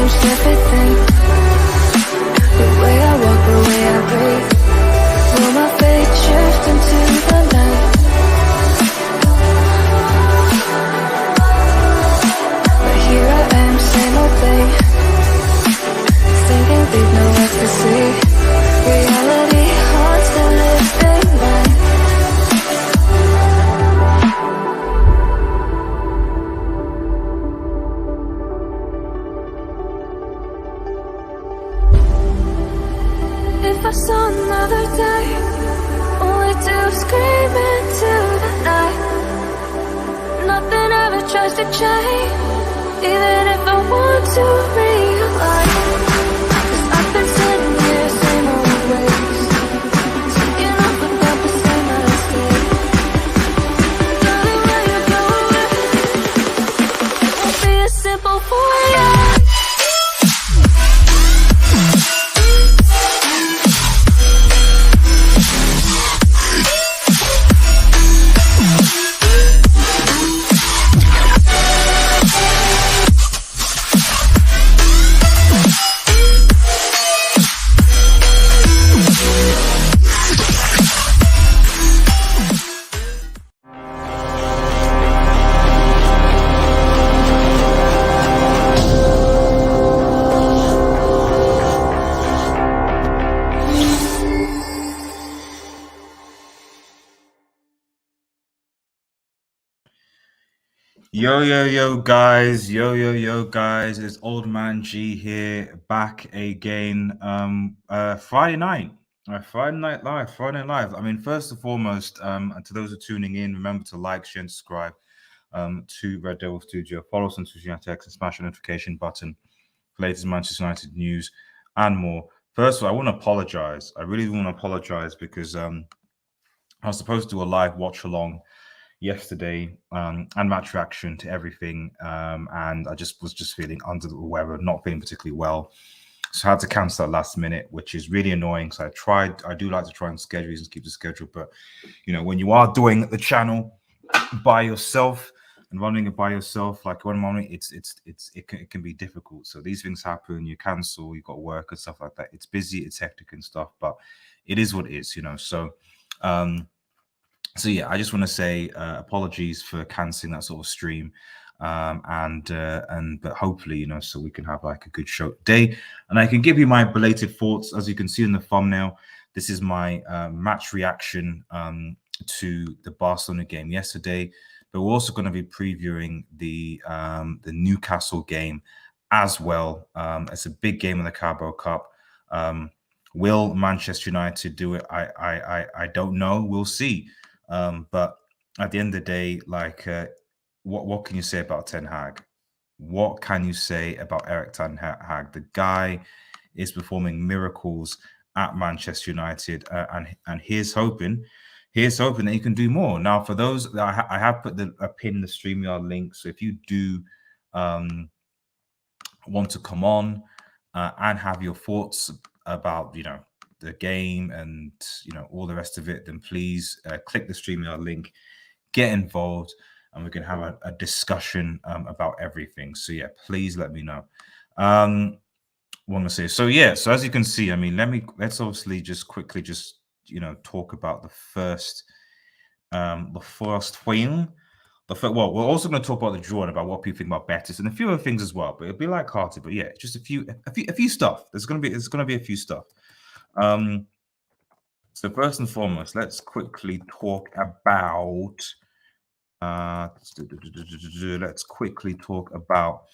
changed everything. The way I walk, the way I breathe. Will my fate shift into the night? But here I am, same old thing. Thinking deep, no ecstasy. Reality haunts the living mind. If I saw another day, only to scream into the night. Nothing ever tries to change, even if I want to realign. 'Cause I've been sitting here, same old ways, thinking off about the same mistake. Darling, where you going? It won't be as simple for you. Yo guys, it's Old Man G here, back again. Friday night live. I mean, first and foremost, and to those who are tuning in, remember to like, share, and subscribe to Red Devil Studio. Follow us on Twitter, United X, and smash the notification button for latest Manchester United news and more. First of all, I want to apologize. I really want to apologize because I was supposed to do a live watch along yesterday and match reaction to everything, and I was feeling under the weather, not feeling particularly well, so I had to cancel that last minute, which is really annoying. So I do like to try and schedule and keep the schedule, but you know, when you are doing the channel by yourself and running it by yourself, like one moment, it can be difficult. So these things happen, you cancel, you've got work and stuff like that. It's busy, it's hectic and stuff, but it is what it is, you know. So yeah, I just want to say apologies for canceling that sort of stream, but hopefully, you know, so we can have like a good show today, and I can give you my belated thoughts. As you can see in the thumbnail, this is my match reaction to the Barcelona game yesterday, but we're also going to be previewing the Newcastle game as well. It's a big game in the Carabao Cup. Will Manchester United do it? I don't know. We'll see. But at the end of the day, like, what can you say about Ten Hag? What can you say about Erik Ten Hag? The guy is performing miracles at Manchester United, and here's hoping that he can do more. Now, for those that I have put a pin in the StreamYard link, so if you do want to come on and have your thoughts about, you know, the game and, you know, all the rest of it, then please click the StreamYard link, get involved, and we can have a discussion about everything. So yeah, please let me know. What to say. So yeah, so as you can see, I mean, let's obviously just quickly you know, talk about the first film. Well, we're also going to talk about the draw and about what people think about Betis and a few other things as well. But it'll be light-hearted. But yeah, just a few stuff. There's going to be a few stuff. So first and foremost, let's quickly talk about. Let's quickly talk about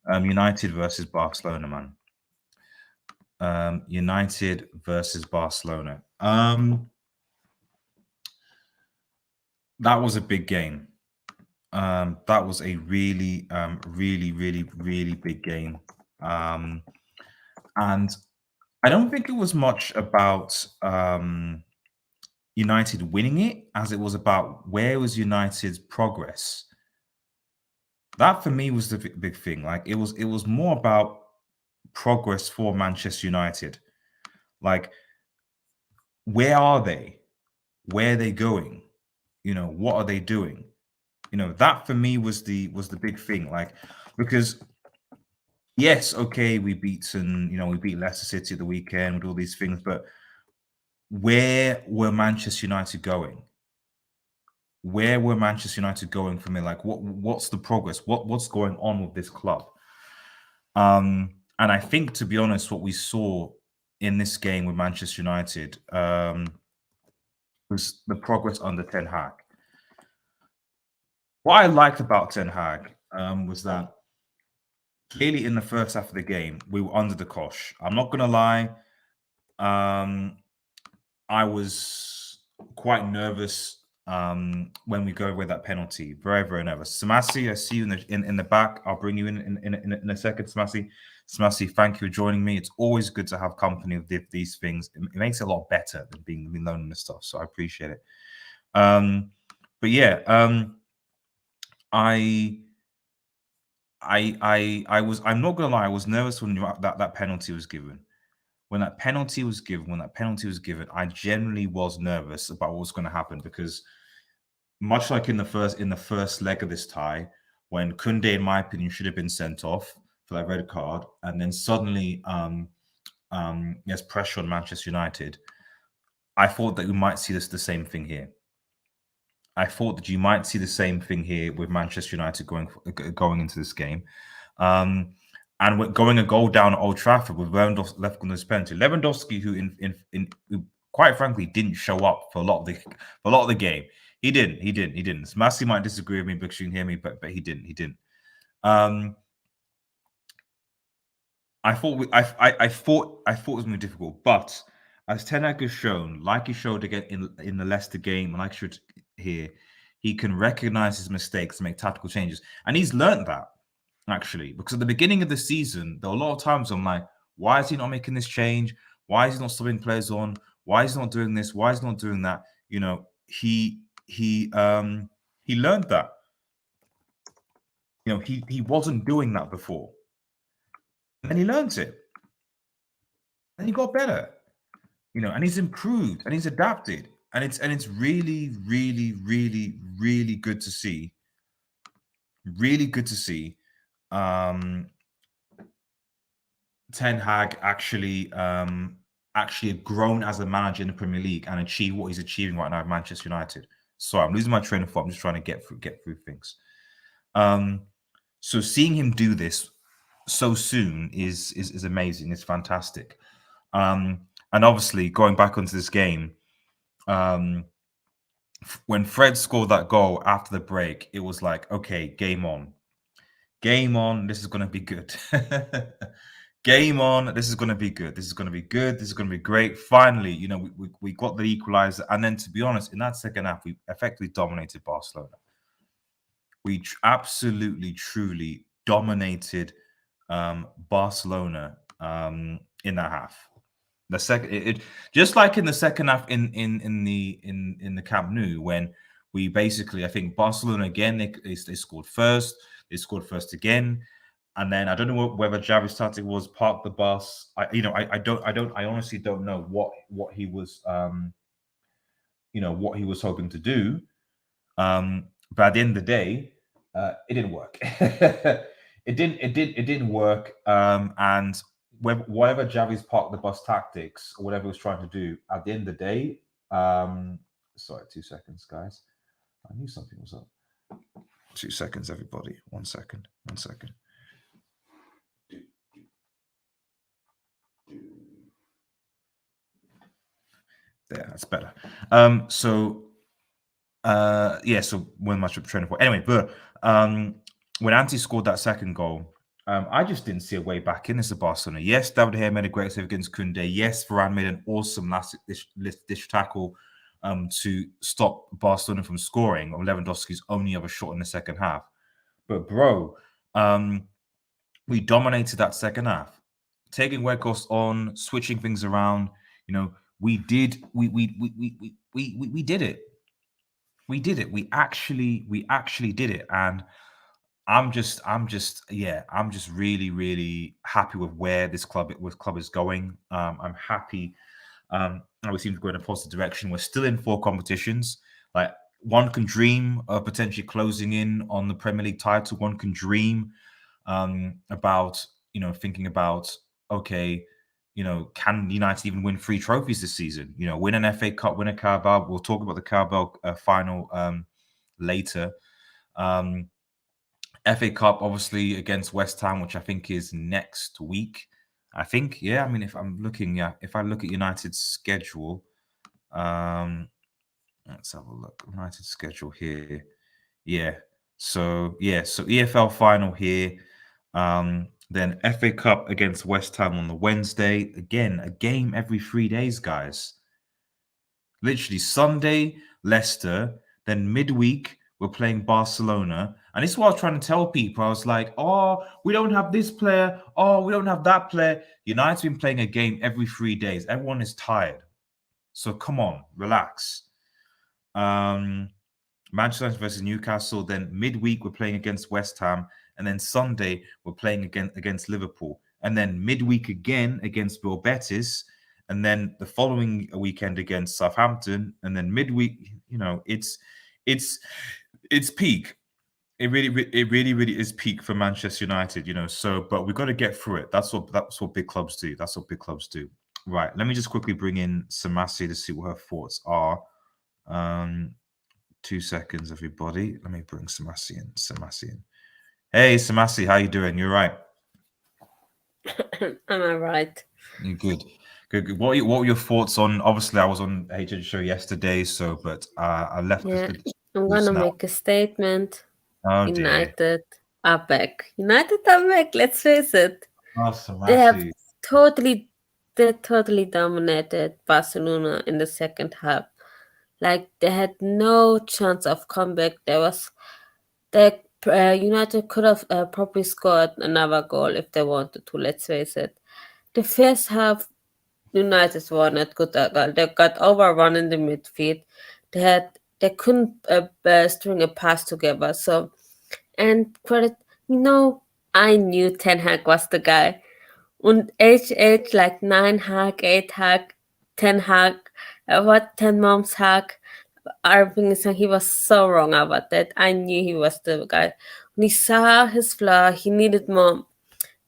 United versus Barcelona, man. United versus Barcelona. That was a big game. That was a really big game. And I don't think it was much about United winning it as it was about where was United's progress. That for me was the big thing. Like it was more about progress for Manchester United. Like, where are they? Where are they going? You know, what are they doing? You know, that for me was the big thing. Like, because Yes, okay, we beat Leicester City at the weekend with all these things, but where were Manchester United going? Where were Manchester United going from here? Like, what's the progress? What's going on with this club? And I think, to be honest, what we saw in this game with Manchester United was the progress under Ten Hag. What I liked about Ten Hag was that clearly in the first half of the game we were under the cosh. I'm not gonna lie. I was quite nervous when we go away that penalty. Very, very nervous. Samasi, I see you in the back. I'll bring you in a second, Samasi. Samasi, thank you for joining me. It's always good to have company with these things. It makes it a lot better than being alone and stuff. So I appreciate it. But yeah, I'm not gonna lie, I was nervous when that penalty was given. When that penalty was given, I generally was nervous about what was going to happen because much like in the first leg of this tie, when Kunde, in my opinion, should have been sent off for that red card, and then suddenly there's pressure on Manchester United. I thought that we might see the same thing here. I thought that you might see the same thing here with Manchester United going into this game. And going a goal down at Old Trafford with Lewandowski left on this penalty. Lewandowski, who quite frankly didn't show up for a lot of the game. He didn't. Massey might disagree with me because you can hear me, but he didn't. I thought it was more difficult, but as Ten Hag has shown, like he showed again in the Leicester game, and like he showed here, he can recognize his mistakes and make tactical changes, and he's learned that actually. Because at the beginning of the season, there were a lot of times I'm like, why is he not making this change? Why is he not subbing players on? Why is he not doing this? Why is he not doing that? You know, he learned that. You know, he wasn't doing that before. And then he learned it. And he got better. You know, and he's improved and he's adapted. And it's really, really, really, really good to see. Really good to see Ten Hag actually grown as a manager in the Premier League and achieve what he's achieving right now at Manchester United. Sorry, I'm losing my train of thought. I'm just trying to get through things. So seeing him do this so soon is amazing. It's fantastic. And obviously, going back onto this game, when Fred scored that goal after the break, it was like, okay, game on. Game on. This is going to be good. Game on. This is going to be good. This is going to be good. This is going to be great. Finally, you know, we got the equalizer. And then, to be honest, in that second half, we effectively dominated Barcelona. We absolutely, truly dominated Barcelona in that half. The second, just like in the second half in the Camp Nou, when we basically, I think Barcelona again, they scored first. They scored first again, and then I don't know whether Javi's tactic was park the bus. I honestly don't know what he was what he was hoping to do. But at the end of the day, it didn't work. It didn't work. And whatever Javi's park the bus tactics or whatever he was trying to do, at the end of the day, sorry, 2 seconds, guys. I knew something was up. 2 seconds, everybody. 1 second. 1 second. There, that's better. So when my training for anyway, but when Ante scored that second goal, I just didn't see a way back in this at Barcelona. Yes, David Gea made a great save against Kunde. Yes, Varane made an awesome last dish tackle to stop Barcelona from scoring on Lewandowski's only other shot in the second half. But bro, we dominated that second half, taking Weghorst on, switching things around. You know, we did it. We did it. We actually did it, and I'm just really, really happy with where this club is going. I'm happy. We seem to go in a positive direction. We're still in 4 competitions. Like, one can dream of potentially closing in on the Premier League title. One can dream about thinking about, okay, can United even win 3 trophies this season? Win an FA Cup, win a Carabao. We'll talk about the Carabao final later. Um, FA Cup, obviously, against West Ham, which I think is next week. I think, yeah. I mean, if I look at United's schedule, let's have a look. United schedule here. Yeah. So EFL final here. Then FA Cup against West Ham on the Wednesday. Again, a game every 3 days, guys. Literally Sunday, Leicester. Then midweek, we're playing Barcelona. And this is what I was trying to tell people. I was like, oh, we don't have this player. Oh, we don't have that player. United's been playing a game every 3 days. Everyone is tired. So come on, relax. Manchester United versus Newcastle. Then midweek we're playing against West Ham, and then Sunday we're playing against Liverpool, and then midweek again against Bill Betis, and then the following weekend against Southampton, and then midweek. It's peak. It really is peak for Manchester United. So but we've got to get through it. That's what big clubs do. That's what big clubs do. Right. Let me just quickly bring in Samasi to see what her thoughts are. 2 seconds, everybody. Let me bring Samasi in. Hey, Samasi, how you doing? You're right. Am I right? You're good. Good. What were your thoughts on? Obviously, I was on HH show yesterday, but I left Yeah, the I'm news gonna now. make a statement. Oh dear. United are back. United are back. Let's face it. Oh, They have Samasi. totally dominated Barcelona in the second half. Like they had no chance of comeback. United could have probably scored another goal if they wanted to. Let's face it. The first half, United were not good at all. They got overrun in the midfield. They couldn't string a pass together. So and credit, I knew Ten Hag was the guy. Und like 9 Hag, 8 Hag, 10 Hag, what 10 Moms Hag. Irving said he was so wrong about that. I knew he was the guy. When he saw his flaw, he needed more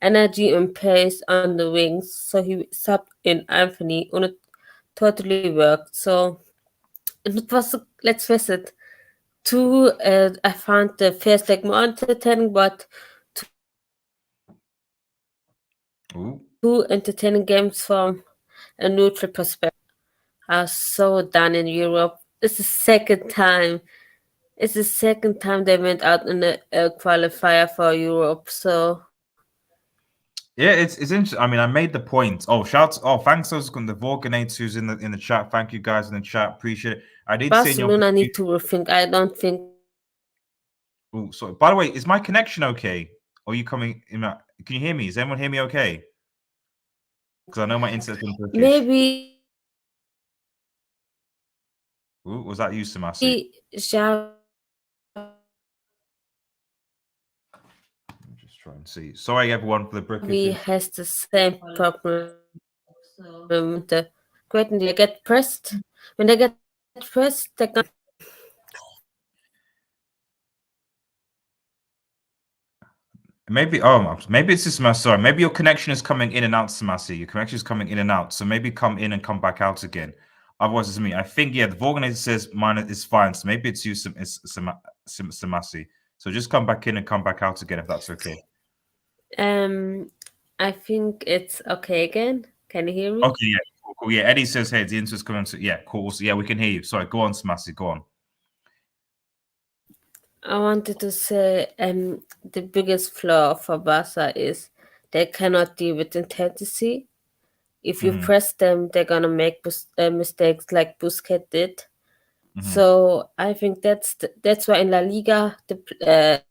energy and pace on the wings, so he subbed in Anthony, and it totally worked. So it was, let's face it, I found the first leg more entertaining, but Ooh. 2 entertaining games from a neutral perspective are so done in Europe. It's the second time. It's the second time they went out in a qualifier for Europe. So Yeah, it's interesting. I mean, I made the point. Oh, thanks to the Vorganates who's in the chat. Thank you guys in the chat. Appreciate it. I did say in your Barcelona need to rethink. I don't think. Oh, sorry. By the way, is my connection okay? Or are you coming in? Can you hear me? Does anyone hear me okay? Because I know my internet's been Turkish. Maybe Ooh, was that you, Samasi? Xavi Just try and see. Sorry, everyone, for the British. has the same problem. The when they get pressed, they're gonna. Maybe it's just my sorry. Maybe your connection is coming in and out, Samasi. Your connection is coming in and out. So maybe come in and come back out again. Otherwise, it's me. I think the organizer says mine is fine. So maybe it's you, Samasi. So just come back in and come back out again if that's okay. I think it's okay again. Can you hear me? Okay, yeah, cool. Yeah, Eddie says, hey, the internet's coming. Yeah, cool. So, yeah, we can hear you. Sorry, go on, Samasi. Go on. I wanted to say the biggest flaw for Barca is they cannot deal with intensity. If you press them, they're gonna make mistakes like Busquets did. So I think that's why in La Liga the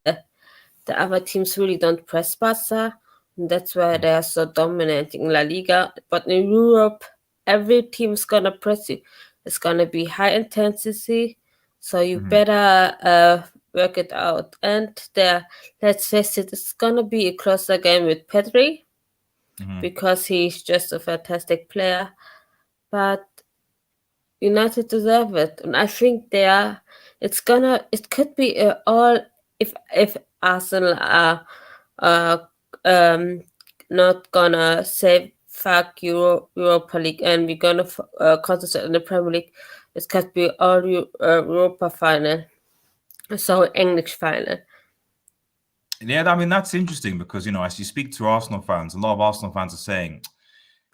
other teams really don't press Barca. And that's why they are so dominant in La Liga. But in Europe, every team's gonna press you. It's gonna be high intensity. So you better work it out. And let's face it, it's gonna be a closer game with Pedri because he's just a fantastic player. But United deserve it, and I think they are. It could be all if Arsenal are not gonna say fuck Europa League and we're gonna concentrate on the Premier League. It's got to be all Europa final, so English final. Yeah, I mean that's interesting because as you speak to Arsenal fans, a lot of Arsenal fans are saying,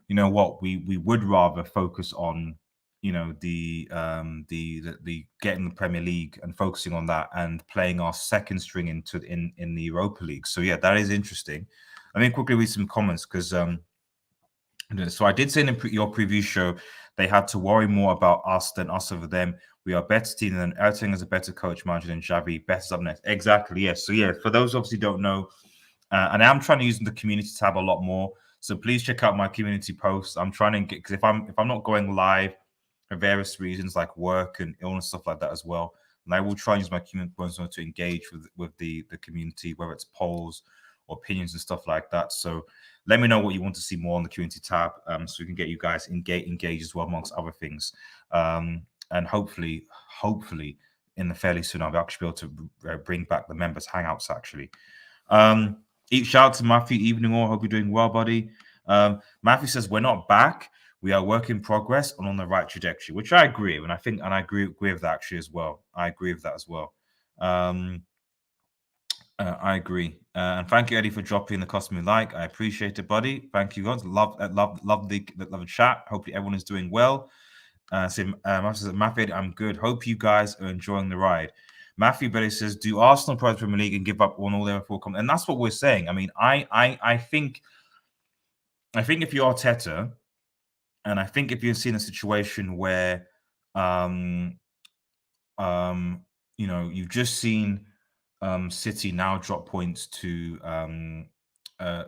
you know what, we would rather focus on the getting the Premier League and focusing on that and playing our second string in the Europa League. So yeah, that is interesting. I mean, quickly read some comments because so I did say in your preview show they had to worry more about us than us over them. We are a better team than Erting is a better coach manager than Xavi. Best up next. Exactly. Yes. So yeah, for those obviously don't know, and I'm trying to use the community tab a lot more. So please check out my community posts. I'm trying to get, because if I'm not going live for various reasons like work and illness stuff like that as well, and I will try and use my community posts to engage with the community, whether it's polls or opinions and stuff like that. So let me know what you want to see more on the community tab, so we can get you guys engaged as well amongst other things. And hopefully in the fairly soon I'll actually be able to bring back the members hangouts actually. Shout out to Matthew Evening All. Hope you're doing well, buddy. Matthew says we're not back. We are work in progress and on the right trajectory, which I agree with, and I agree with that actually as well. I agree with that as well. I agree. And thank you, Eddie, for dropping the customary like. I appreciate it, buddy. Thank you, guys. Love the chat. Hopefully everyone is doing well. Matthew, I'm good. Hope you guys are enjoying the ride. Matthew Belly says, "Do Arsenal prize Premier League and give up on all their full?" And that's what we're saying. I mean, I think if you're Arteta, and I think if you're seeing a situation where, you've just seen City now drop points to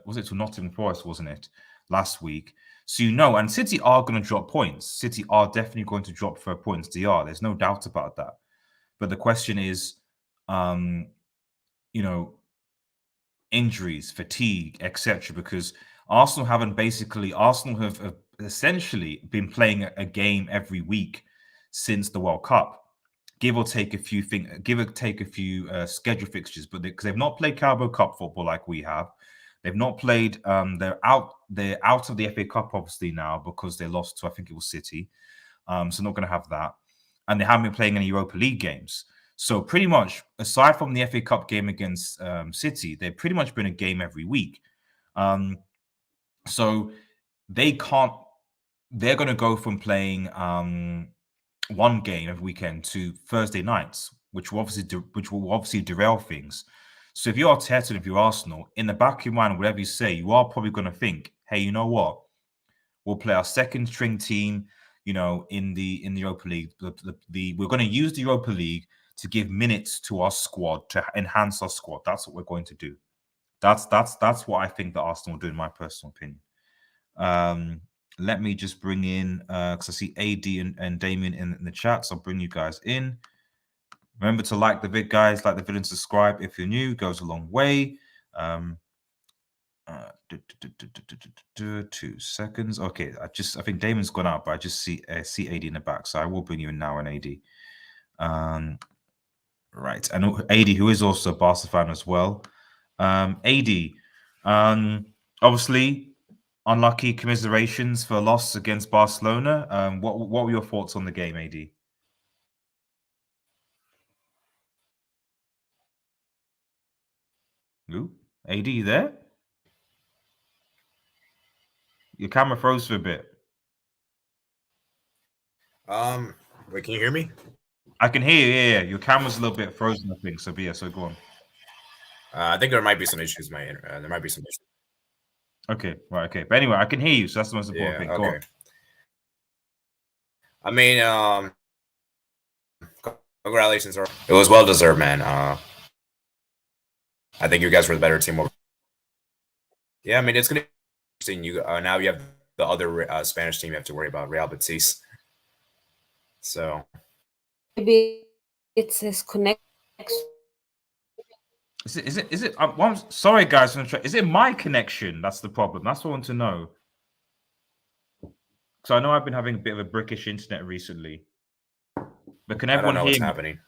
was it to Nottingham Forest, wasn't it, last week? So and City are going to drop points. City are definitely going to drop 4 points. They are. There's no doubt about that. But the question is, injuries, fatigue, etc. Because Arsenal have essentially been playing a game every week since the World Cup. Give or take a few schedule fixtures, but because they've not played Carabao Cup football like we have, they've not played. They're out of the FA Cup obviously now because they lost to, I think it was City. So not going to have that, and they haven't been playing any Europa League games. So pretty much, aside from the FA Cup game against City, they've pretty much been a game every week. So they can't. They're going to go from playing one game every weekend to Thursday nights, which will obviously derail things. So if you're Arteta and if you're Arsenal, in the back of your mind, whatever you say, you are probably going to think, hey, you know what? We'll play our second string team, in the Europa League. We're going to use the Europa League to give minutes to our squad, to enhance our squad. That's what we're going to do. That's what I think that Arsenal will do, in my personal opinion. Let me just bring in, because I see AD and Damien in the chat, so I'll bring you guys in. Remember to like the vid, guys. Like the video and subscribe if you're new. Goes a long way. 2 seconds. Okay, I think Damon's gone out, but I just see AD in the back, so I will bring you in now, and AD. Right, and AD, who is also a Barca fan as well. AD, obviously unlucky, commiserations for a loss against Barcelona. What were your thoughts on the game, AD? Ooh, AD, you there? Your camera froze for a bit. Wait, can you hear me? I can hear you. Yeah. Your camera's a little bit frozen, I think. So yeah, so go on. I think there might be some issues. There might be some issues. Okay, right. Okay, but anyway, I can hear you, so that's the most important thing. Go on. I mean, congratulations. It was well deserved, man. I think you guys were the better team. Yeah, I mean, it's gonna be interesting. You now you have the other Spanish team you have to worry about, Real Betis. So maybe it's his connection. Is it? I'm sorry, guys. Is it my connection? That's the problem. That's what I want to know. So I know I've been having a bit of a brickish internet recently, but can everyone hear what's me? happening?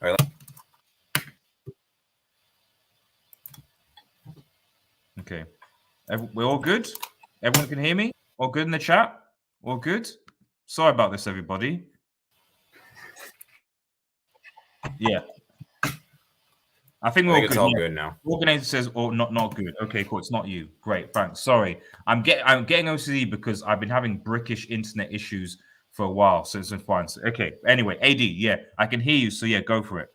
Okay. We're all good? Everyone can hear me? All good in the chat? All good? Sorry about this, everybody. Yeah. I think we're all it's good. all Yeah. good now. Organizer says, "Oh, not good." Okay, cool. It's not you. Great, thanks. Sorry, I'm getting OCD because I've been having brickish internet issues for a while, so it's been fine. So, okay. Anyway, AD, yeah, I can hear you. So yeah, go for it.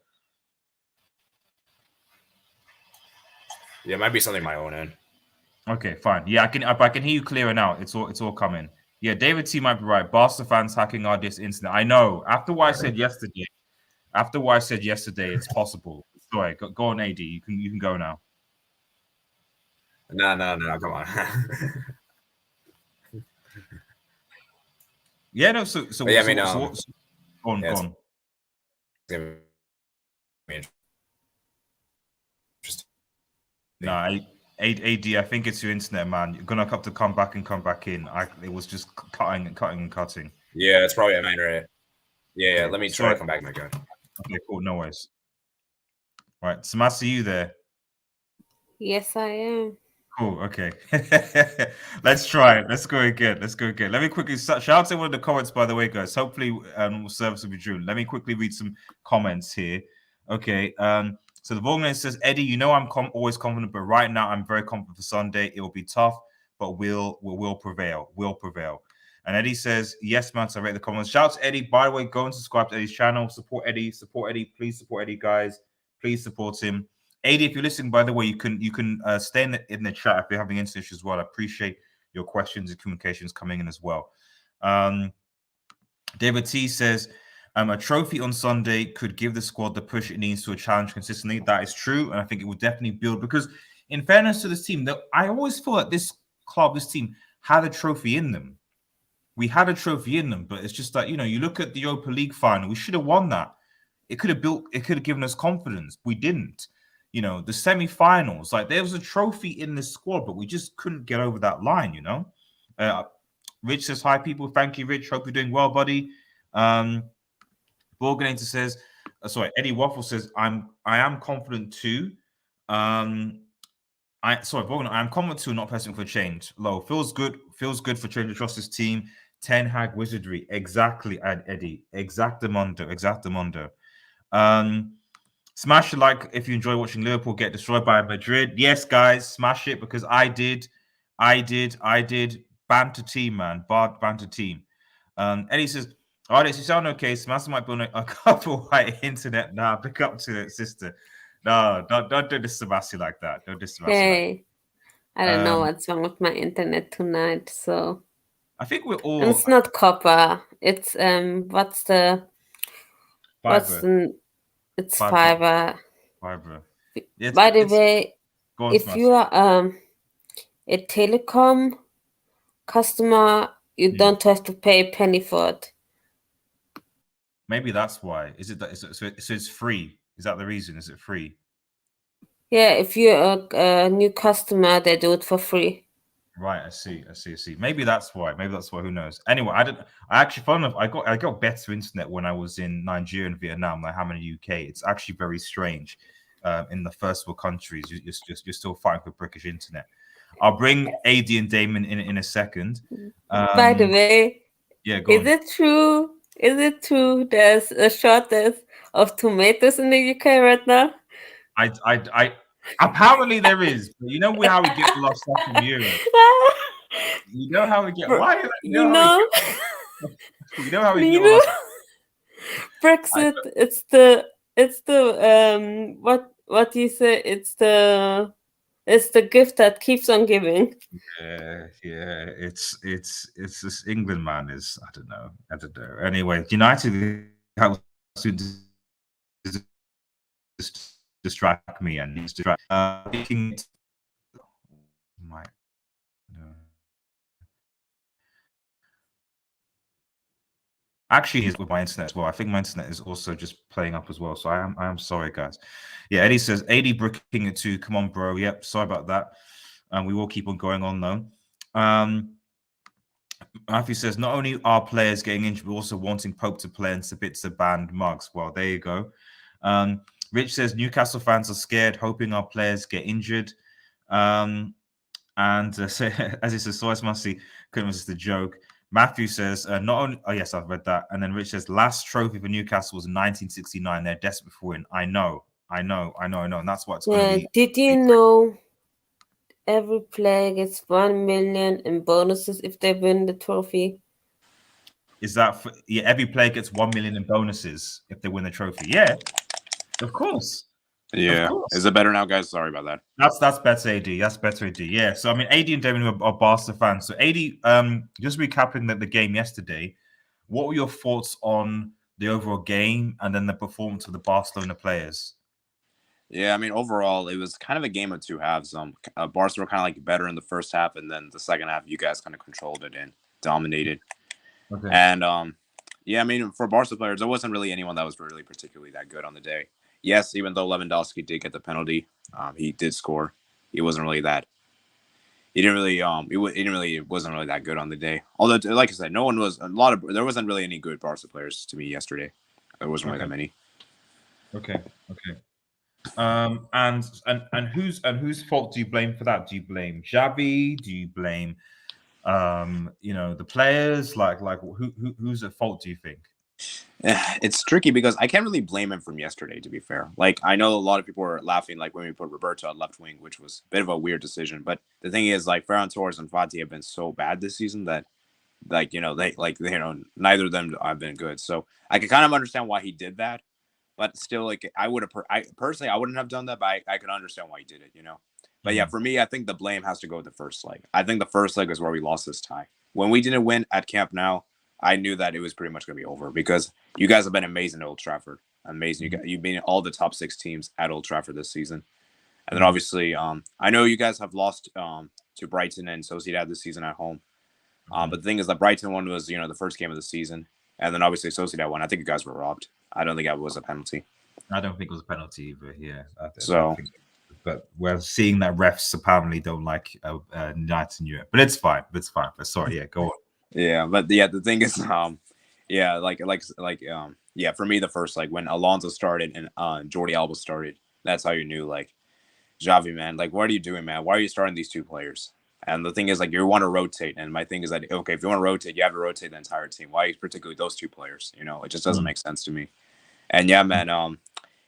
Yeah, it might be something my own end. Okay, fine. Yeah, I can hear you clearer now. It's all coming. Yeah, David T might be right. Barca fans hacking our this internet. I know. After what I said yesterday, it's possible. Sorry, go on, AD. You can go now. No, come on. Yeah, no. So yeah, I mean, go on, yeah, go on. No, AD, I think it's your internet, man. You're gonna have to come back and come back in. It was just cutting and cutting and cutting. Yeah, it's probably my internet. Yeah, Okay, let me try to come back, my guy. Okay, cool. No worries. Right, Samasa, you there? Yes, I am. Cool. Okay. Let's try it. Let's go again. Let me quickly shout out to one of the comments, by the way, guys. Hopefully, service will be true. Let me quickly read some comments here. Okay. So the Volgman says, Eddie, you know I'm always confident, but right now I'm very confident for Sunday. It will be tough, but we'll prevail. We'll prevail. And Eddie says, yes, man. So I rate the comments. Shout out to Eddie. By the way, go and subscribe to Eddie's channel. Support Eddie. Support Eddie. Please support Eddie, guys. Please support him. AD, if you're listening, by the way, you can stay in the chat if you're having internet issues as well. I appreciate your questions and communications coming in as well. David T says, a trophy on Sunday could give the squad the push it needs to a challenge consistently. That is true, and I think it would definitely build, because in fairness to this team, I always feel like this team had a trophy in them. We had a trophy in them, but it's just that, you look at the Europa League final, we should have won that. It could have given us confidence. We didn't. The semi-finals, like there was a trophy in the squad, but we just couldn't get over that line, Rich says, hi, people. Thank you, Rich. Hope you're doing well, buddy. Borganator says, Eddie Waffle says, I am confident too. I am confident too, not pressing for change. Low. Feels good for change to trust his team. Ten Hag wizardry. Exactly, Eddie. Exactamundo. Smash the like if you enjoy watching Liverpool get destroyed by Madrid. Yes, guys, smash it, because I did. Banter team, man. Banter team. Eddie says, "Oh, this you sound okay. Smash might be on a couple white internet now. Pick up to it, sister. No, don't do this to Sebastian like that. Don't do this to Sebastian. Hey, I don't know what's wrong with my internet tonight. So I think we're all. And it's not copper. It's what's the it's fiber. Fiber. By the way, if you are a telecom customer, you don't have to pay a penny for it. Maybe that's why. Is it that? So it's free? Is that the reason? Is it free? Yeah, if you're a new customer, they do it for free. Right, I see. Maybe that's why. Who knows? Anyway, I actually, fun enough, I got better internet when I was in Nigeria and Vietnam than I have in the UK. It's actually very strange. In the first world countries, you're still fighting for British internet. I'll bring AD and Damon in a second. By the way, is it true? Is it true there's a shortage of tomatoes in the UK right now? I apparently there is. But you know how we get a lot of stuff from Europe. You know how we get. Why? You know how we get. Brexit. It's the what do you say? It's the gift that keeps on giving. Yeah. It's this England, man. Is I don't know. Anyway, United has to distract me and distract. Actually, is with my internet as well. I think my internet is also just playing up as well. So I am sorry, guys. Yeah, Eddie says 80 bricking it too. Come on, bro. Yep, sorry about that. We will keep on going on though. Matthew says not only are players getting injured, but also wanting Pope to play and Sabitzer banned mugs. Well, there you go. Rich says Newcastle fans are scared, hoping our players get injured. And And so, as it says, Sois Massey couldn't resist the joke. Matthew says, not only, oh, yes, I've read that. And then Rich says, last trophy for Newcastle was in 1969. They're desperate for win. I know. And that's what it's going to be. Did you know every player gets 1 million in bonuses if they win the trophy? Is that every player gets 1 million in bonuses if they win the trophy? Yeah, of course. Yeah. Of course. Is it better now, guys? Sorry about that. That's better, AD. That's better, AD. Yeah. So I mean, AD and Damien are Barca fans. So AD, just recapping the game yesterday, what were your thoughts on the overall game and then the performance of the Barcelona players? Yeah, I mean, overall, it was kind of a game of two halves. Barca were kind of like better in the first half, and then the second half, you guys kind of controlled it and dominated. Okay. And yeah, I mean, for Barca players, there wasn't really anyone that was really particularly that good on the day. Yes, even though Lewandowski did get the penalty, he did score. He wasn't really that. He didn't really. Wasn't really that good on the day. Although, like I said, there wasn't really any good Barca players to me yesterday. There wasn't really that many. Okay. And whose fault do you blame for that? Do you blame Xavi? Do you blame the players? Like who's at fault, do you think? It's tricky because I can't really blame him from yesterday, to be fair. Like, I know a lot of people were laughing, like, when we put Roberto at left wing, which was a bit of a weird decision. But the thing is, like, Ferran Torres and Fati have been so bad this season that, like, neither of them have been good. So I can kind of understand why he did that. But still, like, I personally wouldn't have done that, but I can understand why he did it, But yeah, for me, I think the blame has to go with the first leg. I think the first leg is where we lost this tie. When we didn't win at Camp Nou, I knew that it was pretty much going to be over because you guys have been amazing at Old Trafford. Amazing. You've been all the top 6 teams at Old Trafford this season. And then obviously, I know you guys have lost to Brighton and Sociedad this season at home. But the thing is that Brighton one was, the first game of the season. And then obviously Sociedad one, I think you guys were robbed. I don't think that was a penalty. I don't think it was a penalty either, yeah. But we're seeing that refs apparently don't like United in Europe. But it's fine. But sorry, yeah, go on. Yeah, but yeah, the thing is, for me, the first, like, when Alonso started and Jordi Alba started, that's how you knew, like, Xavi, man, like, what are you doing, man? Why are you starting these 2 players? And the thing is, like, you want to rotate, and my thing is that, okay, if you want to rotate, you have to rotate the entire team. Why particularly those 2 players? It just doesn't make sense to me. And yeah, man,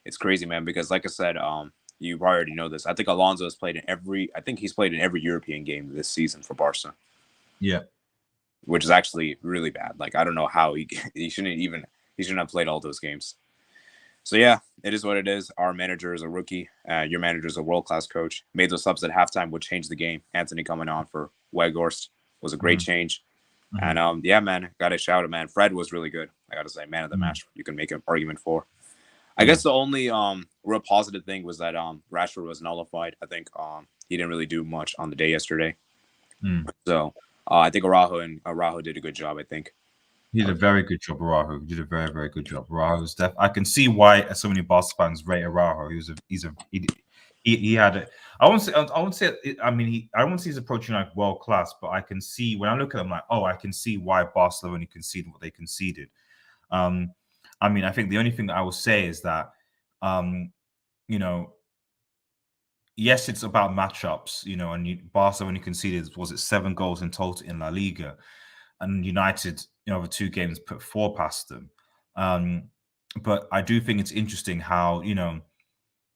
it's crazy, man, because like I said, you probably already know this. I think Alonso has played he's played in every European game this season for Barca. Yeah. Which is actually really bad. Like, I don't know how he shouldn't have played all those games. So yeah, it is what it is. Our manager is a rookie. Your manager is a world-class coach. Made those subs at halftime, which changed the game. Anthony coming on for Weghorst was a great change. And yeah, man, gotta shout it, man. Fred was really good. I gotta say, man of the match. You can make an argument for. I guess the only real positive thing was that Rashford was nullified. I think he didn't really do much on the day yesterday. So I think Araujo did a good job, I think. He did a very good job, Araujo. He did a very, very good job. Araujo's I can see why so many Barca fans rate Araujo. He had it. I won't say he's approaching like world class, but I can see when I look at him like, I can see why Barcelona conceded what they conceded. I mean, I think the only thing that I will say is that, yes, it's about matchups, and Barca when he conceded, was it 7 goals in total in La Liga, and United, over 2 games put 4 past them. But I do think it's interesting how,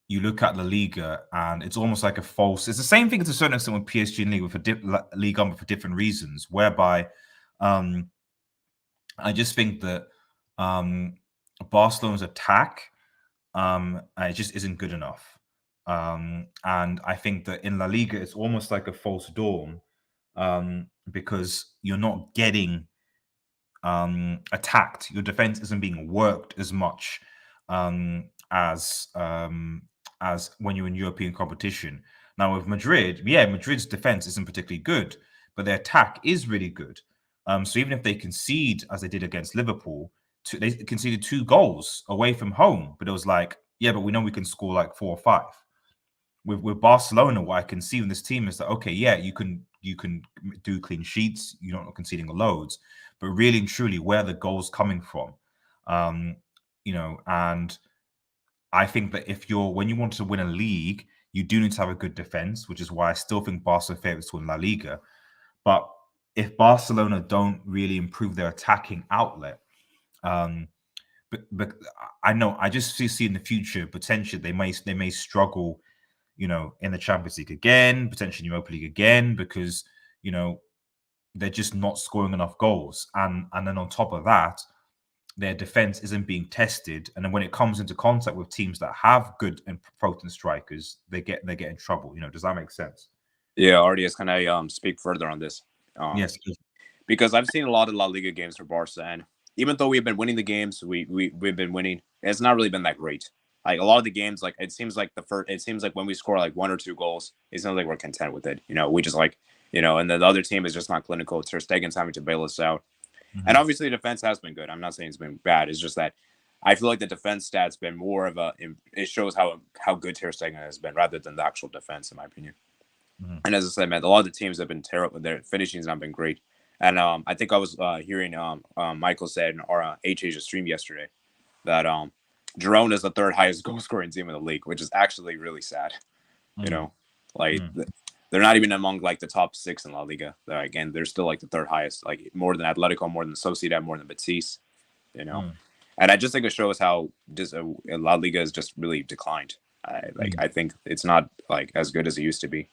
you look at La Liga and it's almost like it's the same thing to a certain extent with PSG and Ligue 1 for different reasons, whereby I just think that Barcelona's attack it just isn't good enough. And I think that in La Liga, it's almost like a false dawn because you're not getting attacked. Your defense isn't being worked as much as when you're in European competition. Now with Madrid, Madrid's defense isn't particularly good, but their attack is really good. So even if they concede, as they did against Liverpool, they conceded 2 goals away from home, but it was like, but we know we can score like 4 or 5. With Barcelona, what I can see in this team is that, okay, you can do clean sheets, you're not conceding loads, but really and truly, where are the goals coming from? And I think that when you want to win a league, you do need to have a good defense, which is why I still think Barca favorites to win La Liga. But if Barcelona don't really improve their attacking outlet, but I know I just see in the future potentially they may struggle, in the Champions League again, potentially Europa League again, because they're just not scoring enough goals, and then on top of that, their defense isn't being tested, and then when it comes into contact with teams that have good and potent strikers, they get in trouble. Does that make sense? Yeah, RDS, can I speak further on this? Yes. Because I've seen a lot of La Liga games for Barca, and even though we've been winning the games, we've been winning. It's not really been that great. Like a lot of the games, like it seems like when we score like 1 or 2 goals, it seems like we're content with it. We just and the other team is just not clinical. Ter Stegen's having to bail us out, and obviously the defense has been good. I'm not saying it's been bad. It's just that I feel like the defense stats been more of it shows how good Ter Stegen has been rather than the actual defense, in my opinion. And as I said, man, a lot of the teams have been terrible. Their finishing's not been great. And I think I was hearing Michael said in our HA's stream yesterday that Girona is the 3rd highest goal scoring team in the league, which is actually really sad. They're not even among like the top 6 in La Liga. They're still like the 3rd highest, like more than Atletico, more than Sociedad, more than Betis. And I just think it shows how La Liga has just really declined. I think it's not like as good as it used to be.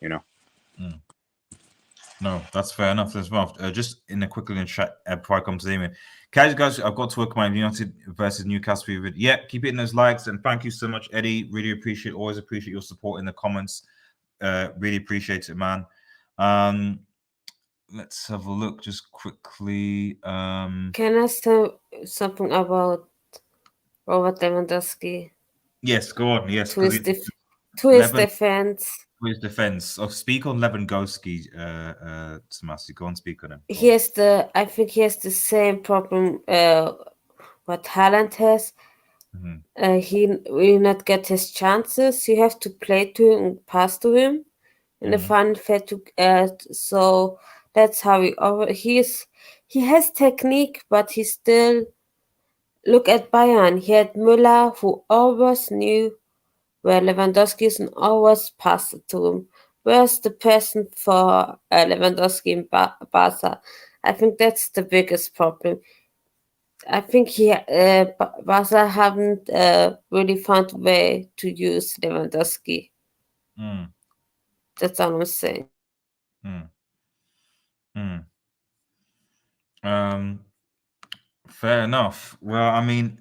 No, that's fair enough as well. Just in a quick little chat before I come to Damien. Guys, I've got to work my United versus Newcastle favorite. Yeah, keep hitting those likes, and thank you so much, Eddie. Really always appreciate your support in the comments. Really appreciate it, man. Let's have a look just quickly. Can I say something about Robert Lewandowski? Yes, go on. Yes, to his defense. To his defense. Speak on Lewandowski, Tomasi. Go on, speak on him. I think he has the same problem what Haaland has. He will not get his chances. You have to play to him and pass to him in the final third. So that's how he has technique, but he still look at Bayern. He had Müller, who always knew where Lewandowski is and always passed it to him. Where's the person for Lewandowski in Barca? I think that's the biggest problem. I think Barca haven't really found a way to use Lewandowski. That's all I'm saying. Fair enough. Well, I mean,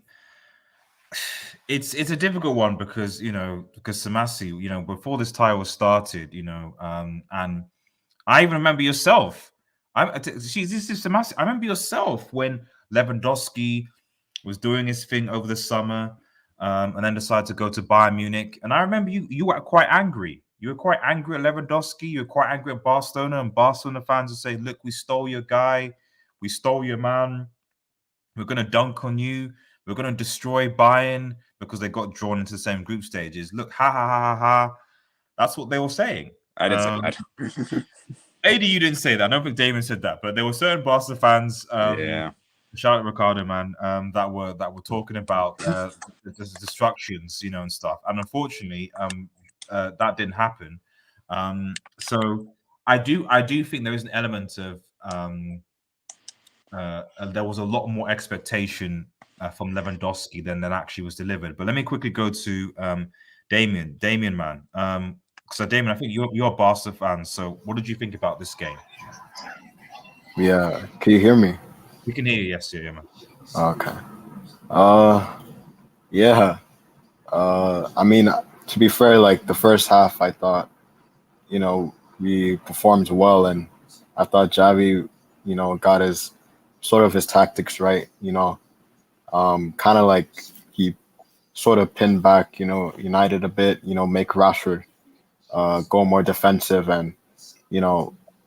it's a difficult one because Samasi, before this title started, and I even remember yourself. This is Samasi. I remember yourself when Lewandowski was doing his thing over the summer, and then decided to go to Bayern Munich. And I remember you were quite angry. You were quite angry at Lewandowski. You were quite angry at Barcelona, and Barcelona fans would say, "Look, we stole your guy. We stole your man. We're going to dunk on you. We're going to destroy Bayern because they got drawn into the same group stages. Look, ha, ha, ha, ha, ha." That's what they were saying. I didn't say that. AD, you didn't say that. I don't think Damon said that, but there were certain Barca fans, shout out Ricardo, man, that were talking about the destructions, and stuff. And unfortunately, that didn't happen. So I do think there is an element of there was a lot more expectation from Lewandowski than actually was delivered. But let me quickly go to Damien. Damien, man. So Damien, I think you're a Barca fan. So what did you think about this game? Yeah, can you hear me? We can hear you. Yes, yeah, man. Okay. Yeah. I mean, to be fair, like the first half, I thought, we performed well, and I thought Xavi, got his tactics right. Kind of like he sort of pinned back, United a bit. Make Rashford go more defensive, and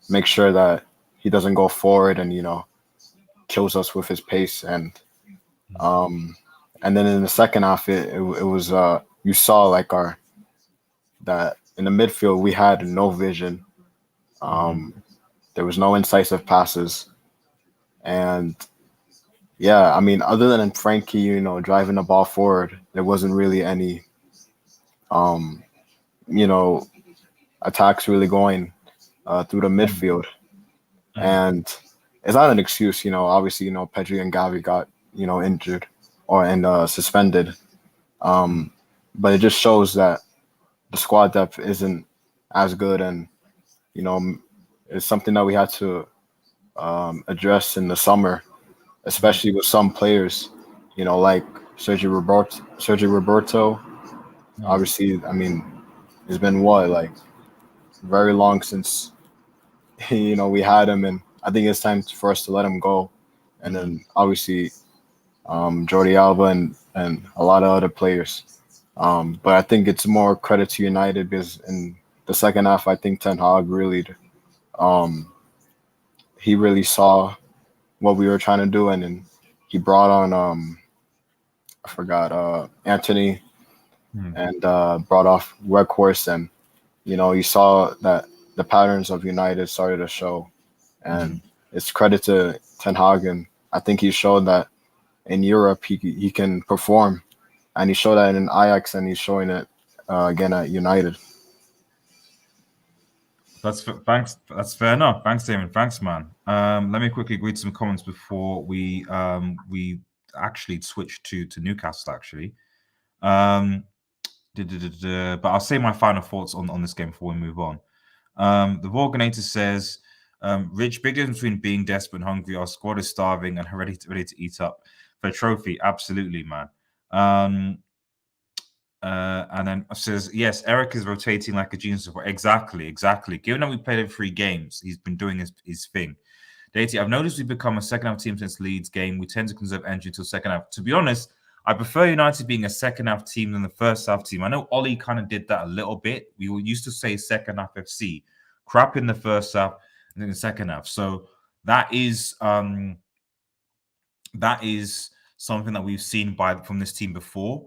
make sure that he doesn't go forward and kills us with his pace. And then in the second half, it was you saw like that in the midfield we had no vision. There was no incisive passes, and yeah, I mean, other than Frankie, driving the ball forward, there wasn't really any you know, attacks really going through the midfield. And it's not an excuse, obviously, Pedri and Gavi got, injured and suspended. But it just shows that the squad depth isn't as good, and it's something that we had to address in the summer, especially with some players, like Sergio Roberto. Obviously, I mean, it's been like very long since we had him, and I think it's time for us to let him go. And then obviously Jordi Alba and a lot of other players. But I think it's more credit to United because in the second half, I think Ten Hag really he really saw what we were trying to do, and then he brought on I forgot Anthony and brought off Weghorst, and you saw that the patterns of United started to show, and it's credit to Ten Hag, and I think he showed that in Europe he can perform, and he showed that in Ajax, and he's showing it again at United. Thanks. That's fair enough. Thanks, Damon. Thanks, man. Let me quickly read some comments before we actually switch to Newcastle. Actually, but I'll say my final thoughts on this game before we move on. The Vorganator says, Rich, big difference between being desperate and hungry. Our squad is starving and ready to eat up for a trophy. Absolutely, man. And then says, yes, Erik is rotating like a genius. Exactly. Given that we played in 3 games, he's been doing his thing. Datey, I've noticed we've become a second half team since Leeds game. We tend to conserve energy until second half. To be honest, I prefer United being a second half team than the first half team. I know Ollie kind of did that a little bit. We used to say second half FC, crap in the first half and then the second half. So that is something that we've seen from this team before.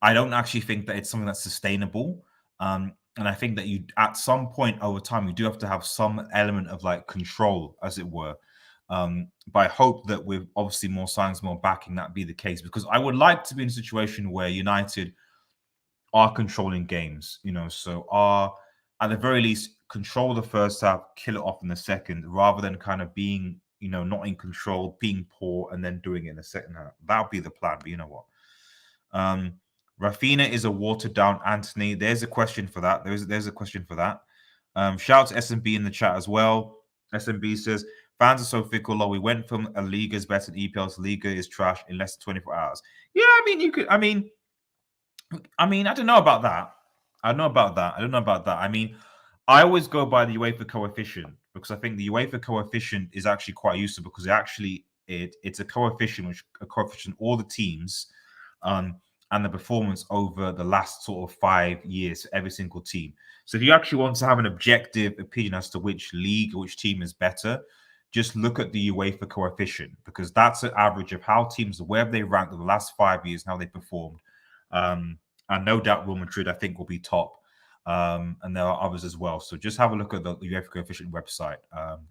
I don't actually think that it's something that's sustainable. And I think that at some point over time, you do have to have some element of like control, as it were. But I hope that with obviously more signs, more backing, that be the case, because I would like to be in a situation where United are controlling games, so are at the very least control the first half, kill it off in the second, rather than kind of being, not in control, being poor, and then doing it in the second half. That would be the plan. But you know what? Rafinha is a watered down Anthony. There's a question for that. There's a question for that. Shout out to SMB in the chat as well. SMB says, fans are so fickle. We went from a Liga is better than EPL to Liga is trash in less than 24 hours. Yeah, I don't know about that. I don't know about that. I mean, I always go by the UEFA coefficient because I think the UEFA coefficient is actually quite useful because it's a coefficient all the teams and the performance over the last sort of 5 years for every single team. So if you actually want to have an objective opinion as to which league or which team is better, just look at the UEFA coefficient because that's an average of how teams, where they ranked in the last 5 years and how they performed. And no doubt Real Madrid, I think, will be top. And there are others as well. So just have a look at the UEFA coefficient website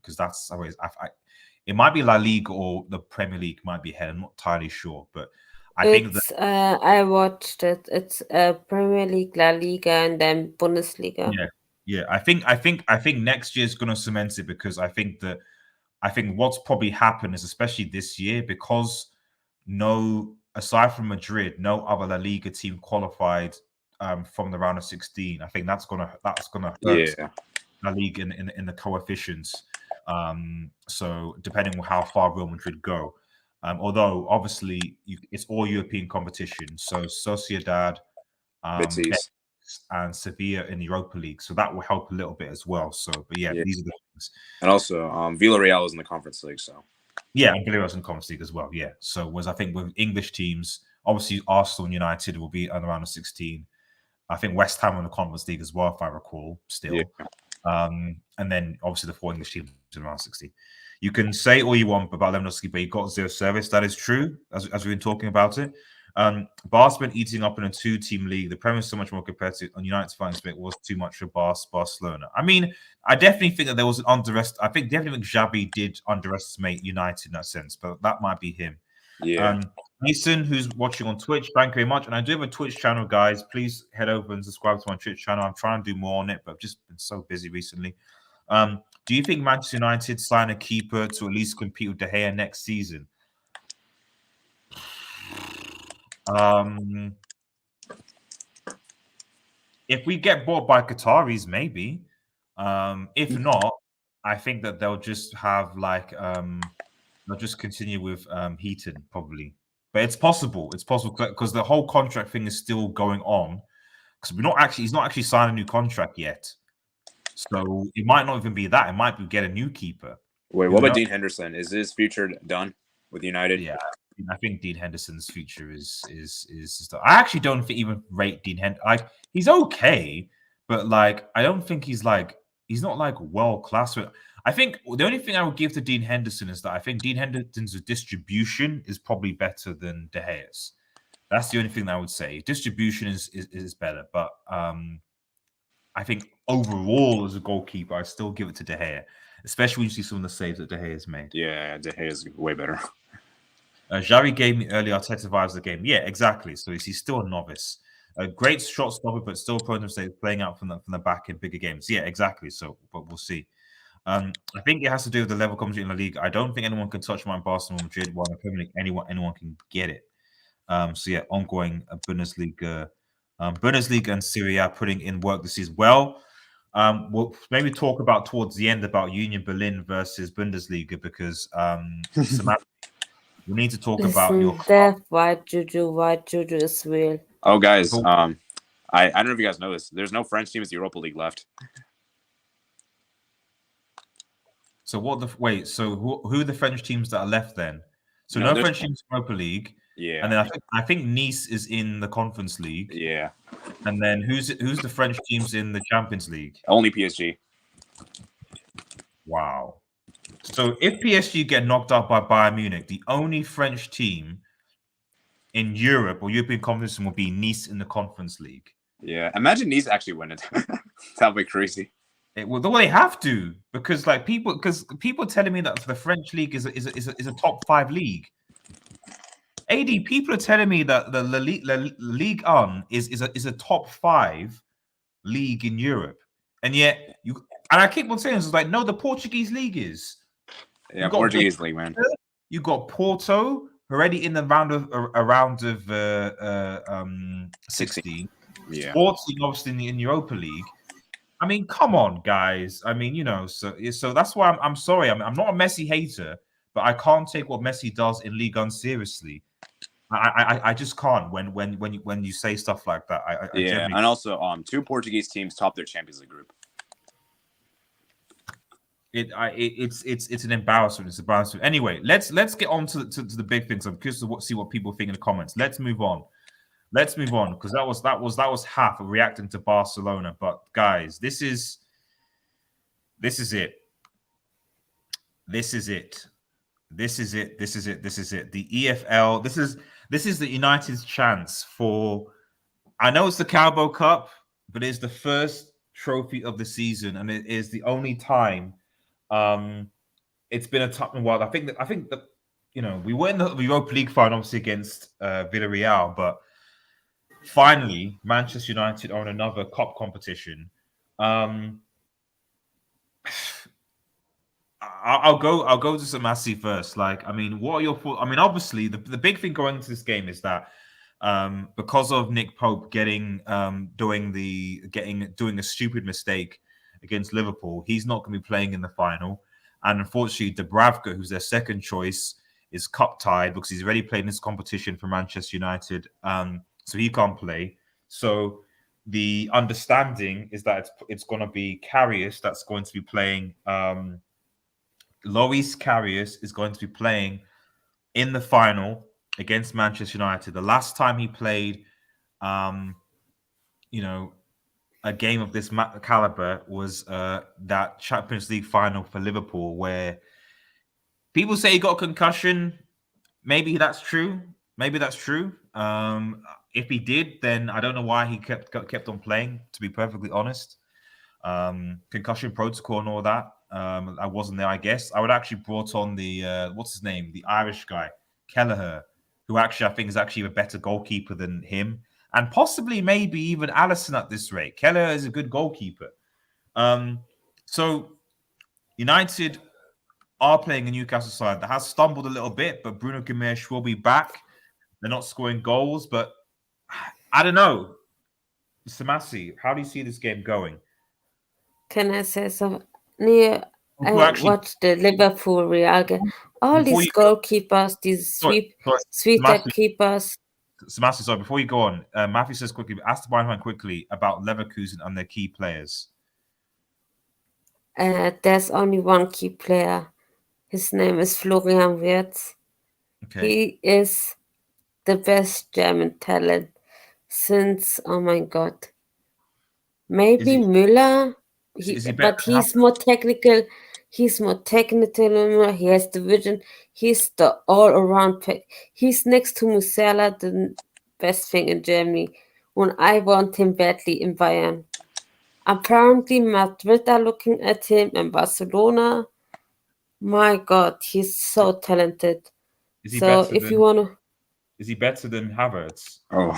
because that's always, it might be La Liga or the Premier League might be ahead. I'm not entirely sure, but I think that I watched it. It's Premier League, La Liga, and then Bundesliga. Yeah. I think next year is going to cement it because I think what's probably happened is, especially this year, because aside from Madrid, no other La Liga team qualified from the round of 16. I think that's gonna hurt La Liga in the coefficients. So depending on how far Real Madrid go. Although obviously it's all European competition, so Sociedad, Betis, and Sevilla in the Europa League, so that will help a little bit as well. So, but yeah. These are the things. And also, Villarreal is in the Conference League, so yeah, and Villarreal's in the Conference League as well. Yeah, so whereas I think with English teams, obviously Arsenal and United will be on the round of 16. I think West Ham in the Conference League as well, if I recall, still. Yeah. And then obviously the 4 English teams in round 16. You can say all you want about Lewandowski, but he got 0 service. That is true, as we've been talking about it. Bar's been eating up in a 2-team league. The Premier is so much more competitive. On United's fans, it was too much for Barcelona. I mean, I definitely think that there was an I think Xabi did underestimate United in that sense, but that might be him. Yeah. Mason, who's watching on Twitch, thank you very much. And I do have a Twitch channel, guys. Please head over and subscribe to my Twitch channel. I'm trying to do more on it, but I've just been so busy recently. Do you think Manchester United sign a keeper to at least compete with De Gea next season? If we get bought by Qataris, maybe. If not, I think that they'll just have like they'll just continue with Heaton probably. But it's possible. It's possible because the whole contract thing is still going on. Because he's not actually signed a new contract yet. So it might not even be that. It might be get a new keeper. Wait, what about Dean Henderson? Is his future done with United? Yeah, I think Dean Henderson's future is. I actually don't even rate Dean Henderson. Like he's okay, but like I don't think he's not like world class. I think the only thing I would give to Dean Henderson is that I think Dean Henderson's distribution is probably better than De Gea's. That's the only thing that I would say. Distribution is better, but I think overall as a goalkeeper, I still give it to De Gea, especially when you see some of the saves that De Gea has made. Yeah, De Gea is way better. Xavi gave me early Arteta vibes of the game. Yeah, exactly. So he's still a novice. A great shot stopper, but still prone to say playing out from the back in bigger games. Yeah, exactly. So, but we'll see. I think it has to do with the level competition in La Liga. I don't think anyone can touch my Barcelona Madrid while in the Premier League anyone can get it. So yeah, ongoing Bundesliga and Serie A putting in work this season. Well, we'll maybe talk about towards the end about Union Berlin versus Bundesliga because Samantha, we need to talk about your death. White Juju is real. Oh, guys, I don't know if you guys know this. There's no French teams in the Europa League left. So wait? So who are the French teams that are left then? So no French teams in Europa League. Yeah, and then I think Nice is in the Conference League. Yeah, and then who's the French teams in the Champions League? Only PSG. Wow. So if PSG get knocked out by Bayern Munich, the only French team in Europe or European competition will be Nice in the Conference League. Yeah, imagine Nice actually win it. That'd be crazy. Well, they have to because people telling me that the French league is a top 5 league. AD, people are telling me that the Ligue 1 is a top 5 league in Europe, and yet I keep on saying this, it's like no, the Portuguese league is. Yeah, Portuguese league, man. You got Porto already in the round of 16. Yeah, Sporting obviously in Europa League. I mean, come on, guys. I mean, so that's why I'm sorry. I'm not a Messi hater, but I can't take what Messi does in Ligue 1 seriously. I just can't when you say stuff like that. And also 2 Portuguese teams top their Champions League group. It's an embarrassment. It's embarrassment. Anyway, let's get on to the big things. I'm curious to see what people think in the comments. Let's move on because that was half of reacting to Barcelona. But guys, this is it. The EFL. This is the United's chance for. I know it's the Carabao Cup, but it's the first trophy of the season, and it is the only time. It's been a tough while. I think that we were in the Europa League final obviously against Villarreal, but finally Manchester United are in another cup competition. I'll go to Samasi first. Like, I mean, what are your thoughts? I mean, obviously, the big thing going into this game is that because of Nick Pope doing a stupid mistake against Liverpool, he's not going to be playing in the final. And unfortunately, Dubravka, who's their second choice, is cup tied because he's already played in this competition for Manchester United, so he can't play. So the understanding is that it's going to be Karius that's going to be playing. Loris Karius is going to be playing in the final against Manchester United. The last time he played, a game of this caliber was that Champions League final for Liverpool, where people say he got a concussion. Maybe that's true. If he did, then I don't know why he kept on playing, to be perfectly honest. Concussion protocol and all that. I wasn't there, I guess. I would actually brought on the what's his name? The Irish guy, Kelleher. who actually I think is actually a better goalkeeper than him, and possibly maybe even Alisson at this rate. Keller is a good goalkeeper. So United are playing a Newcastle side that has stumbled a little bit, but Bruno Guimaraes will be back. They're not scoring goals, but I don't know. Samasi, how do you see this game going? Can I say something? Near, I Actually, watched the Liverpool Real game. All these goalkeepers, these sweeter keepers. Samasi, sorry, before you go on, Matthew says quickly, ask the Bayern quickly about Leverkusen and their key players. There's only one key player. His name is Florian Wirtz. Okay. He is the best German talent since, oh my God, maybe Müller. But he's more technical. He's more technical. He has the vision. He's the all-around. He's next to Musiala, the best thing in Germany. When I want him badly in Bayern. Apparently, Madrid are looking at him and Barcelona. My God, he's so talented. Is he so better if than, you want to, is he better than Havertz? Oh,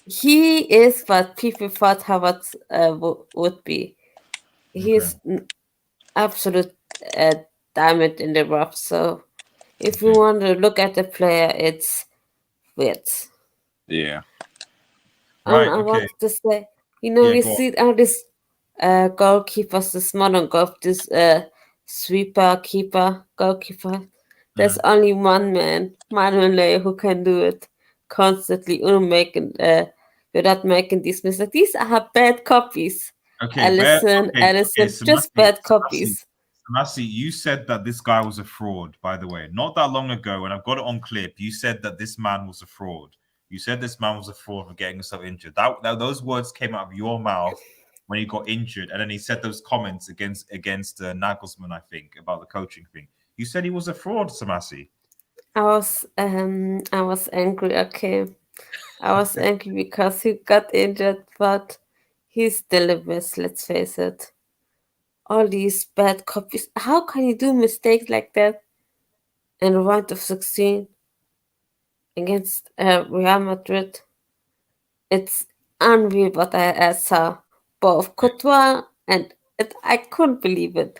he is, but people thought Havertz would be. He's absolute diamond in the rough. So if you want to look at the player, it's Wirtz. Yeah. Right. I Okay. want to say, we see all these goalkeepers, this modern golf, this sweeper, keeper, goalkeeper. There's only one man, Manuel Neuer, who can do it constantly, without making these mistakes. These are bad copies. Okay, Alisson, just bad copies. Samasi, you said that this guy was a fraud, by the way. Not that long ago, and I've got it on clip, you said that this man was a fraud. You said this man was a fraud for getting himself injured. That those words came out of your mouth when he got injured, and then he said those comments against Nagelsmann, I think, about the coaching thing. You said he was a fraud, Samasi. I was angry. Okay, I was angry because he got injured, but he's still the best. Let's face it. All these bad copies. How can you do mistakes like that in the round of 16 against Real Madrid? It's unreal what I saw. Both Courtois and I couldn't believe it.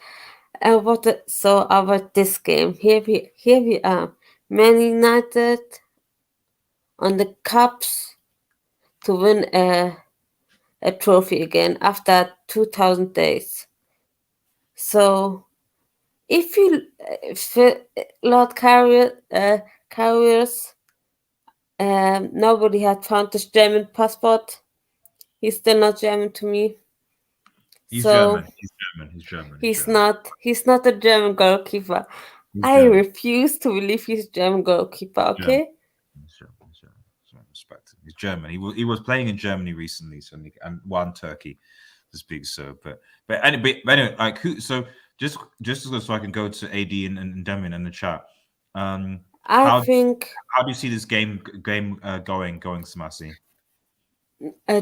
So about this game, here we are, Man United on the cups to win a trophy again after 2,000 days. So if Lord Carriers, nobody had found his German passport. He's still not German to me. He's German. He's not a German goalkeeper. I refuse to believe he's a German goalkeeper. Okay. He's respect him. He's German. He was playing in Germany recently, so and won Turkey to speak so. But anyway, like who? So just so I can go to AD and Demian in the chat. How do you see this game going, Samasi?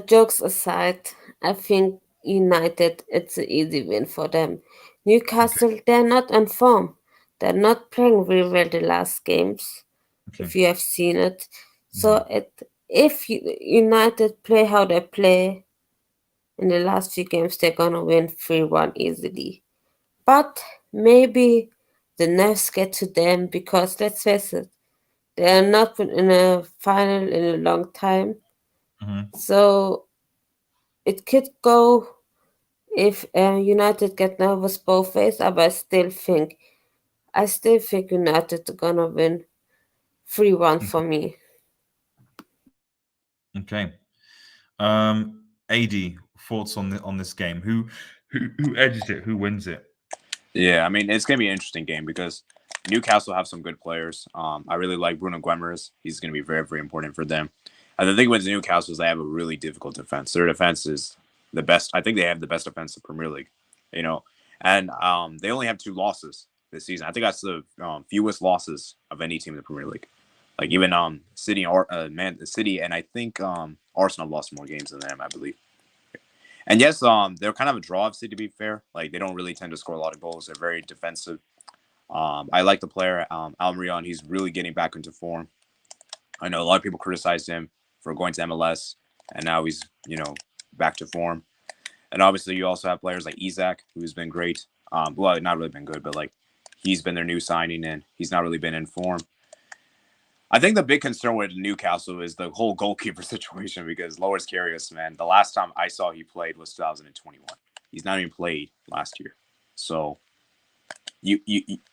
Jokes aside, I think United, it's an easy win for them. Newcastle, they're not on form. They're not playing very well the last games, if you have seen it. So if United play how they play in the last few games, they're going to win 3-1 easily. But maybe the nerves get to them because, let's face it, they are not been in a final in a long time. So it could go if United get nervous both ways, but I still think United are gonna win 3-1 for me. Okay. AD, thoughts on this game? Who edges it? Who wins it? Yeah, I mean, it's gonna be an interesting game because Newcastle have some good players. I really like Bruno Guimaraes. He's gonna be very, very important for them. And the thing with Newcastle is they have a really difficult defense. Their defense is the best. I think they have the best defense in the Premier League, and they only have 2 losses this season. I think that's the fewest losses of any team in the Premier League. Like even City and I think Arsenal lost more games than them, I believe. And yes, they're kind of a draw of City, to be fair. Like they don't really tend to score a lot of goals. They're very defensive. I like the player, Almiron. He's really getting back into form. I know a lot of people criticized him for going to MLS, and now he's, back to form. And obviously, you also have players like Isak, who's been great. Well, not really been good, but like he's been their new signing, and he's not really been in form. I think the big concern with Newcastle is the whole goalkeeper situation because Loris Karius, man, the last time I saw he played was 2021. He's not even played last year. So you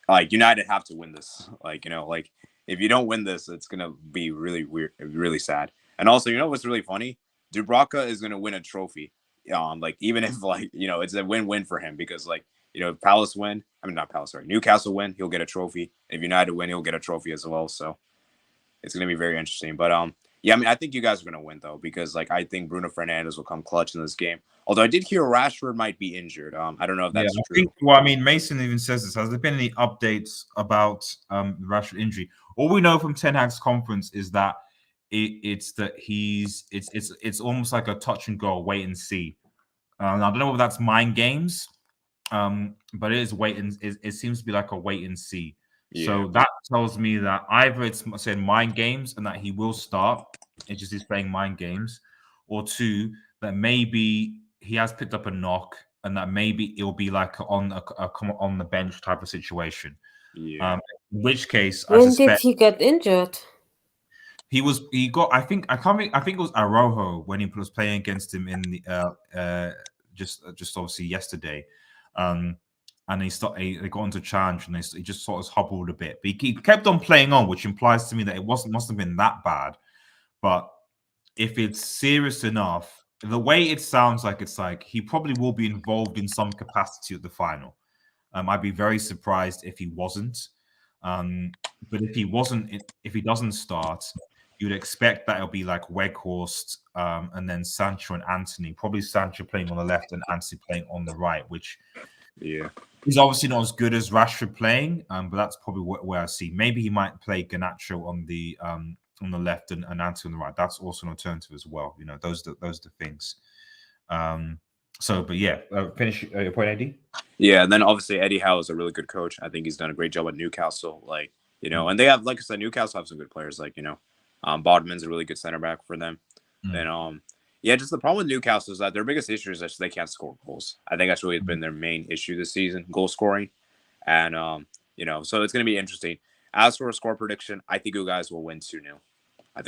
like United have to win this. Like, if you don't win this, it's gonna be really weird, really sad. And also, what's really funny? Dubravka is gonna win a trophy. Like even if it's a win-win for him because if Palace win, I mean not Palace, sorry, Newcastle win, he'll get a trophy. If United win, he'll get a trophy as well. So it's gonna be very interesting. But yeah, I mean I think you guys are gonna win though because I think Bruno Fernandes will come clutch in this game. Although I did hear Rashford might be injured. I don't know if that's true. Well, I mean, Mason even says this. Has there been any updates about the Rashford injury? All we know from Ten Hag's conference is that it's almost like a touch and go, wait and see. I don't know if that's mind games, but it is wait and it seems to be like a wait and see. Yeah. So that tells me that either it's saying mind games and that he will start, it's just he's playing mind games, or two, that maybe he has picked up a knock and that maybe it'll be like on the bench type of situation. Yeah. In which case, when did he get injured? I think it was Araujo when he was playing against him in the just obviously yesterday. And they got into challenge and he just sort of hobbled a bit. But he kept on playing on, which implies to me that it must have been that bad. But if it's serious enough, the way it sounds like it's like he probably will be involved in some capacity at the final. I'd be very surprised if he wasn't. But if he doesn't start, you'd expect that it'll be like Weghorst and then Sancho and Anthony. Probably Sancho playing on the left and Anthony playing on the right, which is obviously not as good as Rashford playing. But that's probably where I see. Maybe he might play Garnacho on the left and Anthony on the right. That's also an alternative as well. Those are the things. But yeah, finish your point, Eddie. Yeah, and then obviously Eddie Howe is a really good coach. I think he's done a great job at Newcastle. And they have, like I said, Newcastle have some good players. Bodman's a really good center back for them. And just the problem with Newcastle is that their biggest issue is that they can't score goals. I think that's really been their main issue this season, goal scoring. And so it's going to be interesting. As for a score prediction, I think you guys will win 2-0. I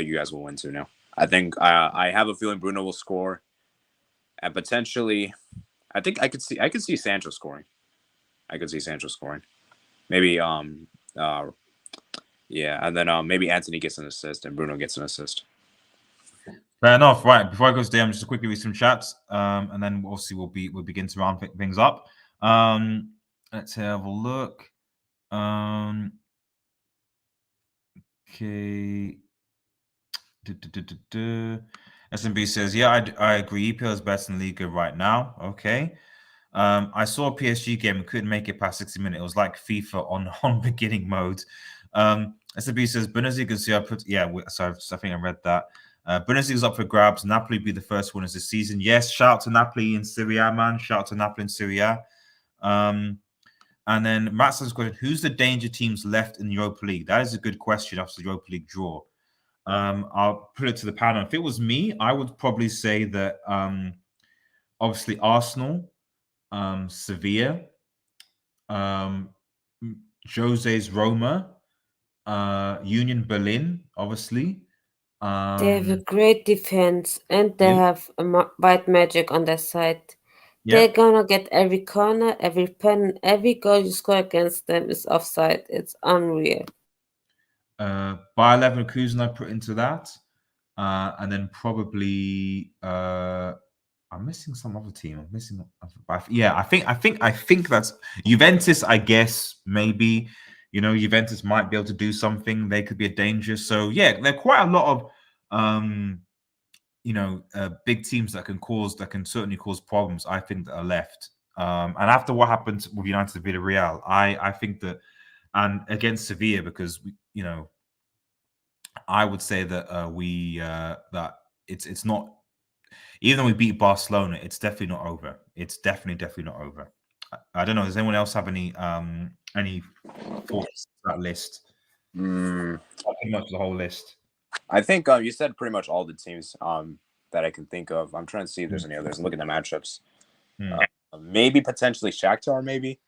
think I have a feeling Bruno will score, and potentially, I think I could see Sancho scoring. Maybe and then maybe Anthony gets an assist and Bruno gets an assist. Fair enough. Right, before I go to the just to quickly read some chats, and then obviously we'll begin to round things up. Let's have a look. Okay. SMB says, yeah, I agree. EPL is best in Liga right now. Okay. I saw a PSG game and couldn't make it past 60 minutes. It was like FIFA on beginning mode. SMB says, Bundesliga, I think I read that. Bundesliga's up for grabs. Napoli be the first winners this season. Yes, shout out to Napoli in Serie A, man. Shout out to Napoli in Serie A. And then Matt says, who's the danger teams left in the Europa League? That is a good question after the Europa League draw. I'll put it to the panel. If it was me, I would probably say that obviously Arsenal, Sevilla, Jose's Roma, Union Berlin, obviously. They have a great defense and they have a white magic on their side. Yeah. They're gonna get every corner, every pen, every goal you score against them is offside. It's unreal. Bayer Leverkusen I put into that, and then probably I'm missing some other team. I think that's Juventus. I guess maybe Juventus might be able to do something. They could be a danger. So yeah, there are quite a lot of big teams that can certainly cause problems. I think that are left. And after what happened with United Villarreal, I think that, and against Sevilla, because I would say that that it's not. Even though we beat Barcelona, it's definitely not over. It's definitely not over. I don't know. Does anyone else have any thoughts on that list? Pretty much the whole list. I think you said pretty much all the teams that I can think of. I'm trying to see if there's any others. I'm looking at matchups. Maybe potentially Shakhtar, maybe